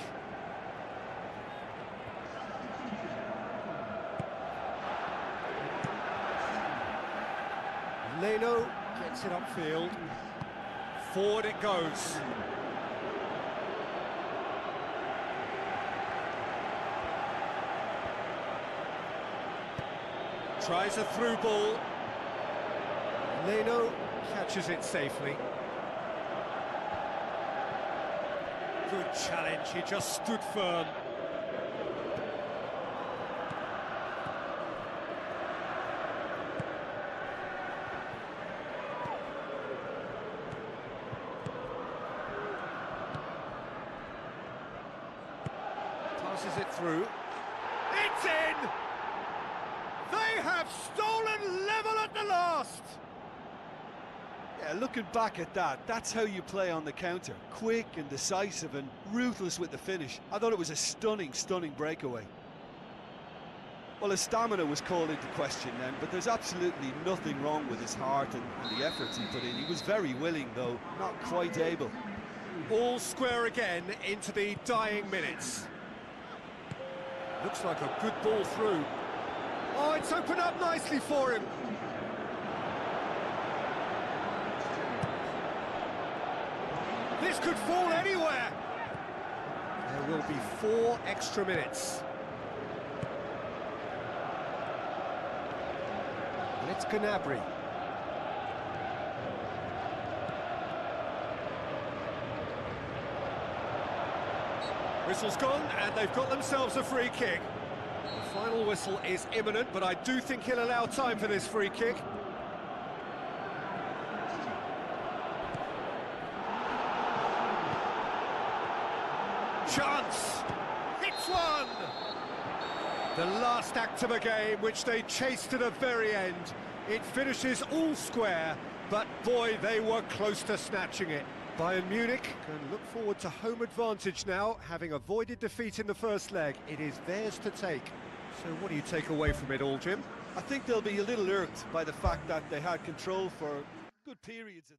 Leno gets it upfield. Forward it goes. Tries a through ball. Leno catches it safely. Good challenge, he just stood firm. Passes it through. It's in! They have stolen level at the last! Yeah, looking back at that, that's how you play on the counter. Quick and decisive and ruthless with the finish. I thought it was a stunning breakaway. Well, his stamina was called into question then, but there's absolutely nothing wrong with his heart and the efforts he put in. He was very willing, though, not quite able. All square again into the dying minutes. Looks like a good ball through. Oh, it's opened up nicely for him. This could fall anywhere. There will be 4 extra minutes. And it's Gnabry. Whistle's gone, and they've got themselves a free kick. The final whistle is imminent, but I do think he'll allow time for this free kick. Chance! Hits one! The last act of a game, which they chased to the very end. It finishes all square, but boy, they were close to snatching it. Bayern Munich can look forward to home advantage now, having avoided defeat in the first leg. It is theirs to take. So what do you take away from it all, Jim? I think they'll be a little irked by the fact that they had control for good periods of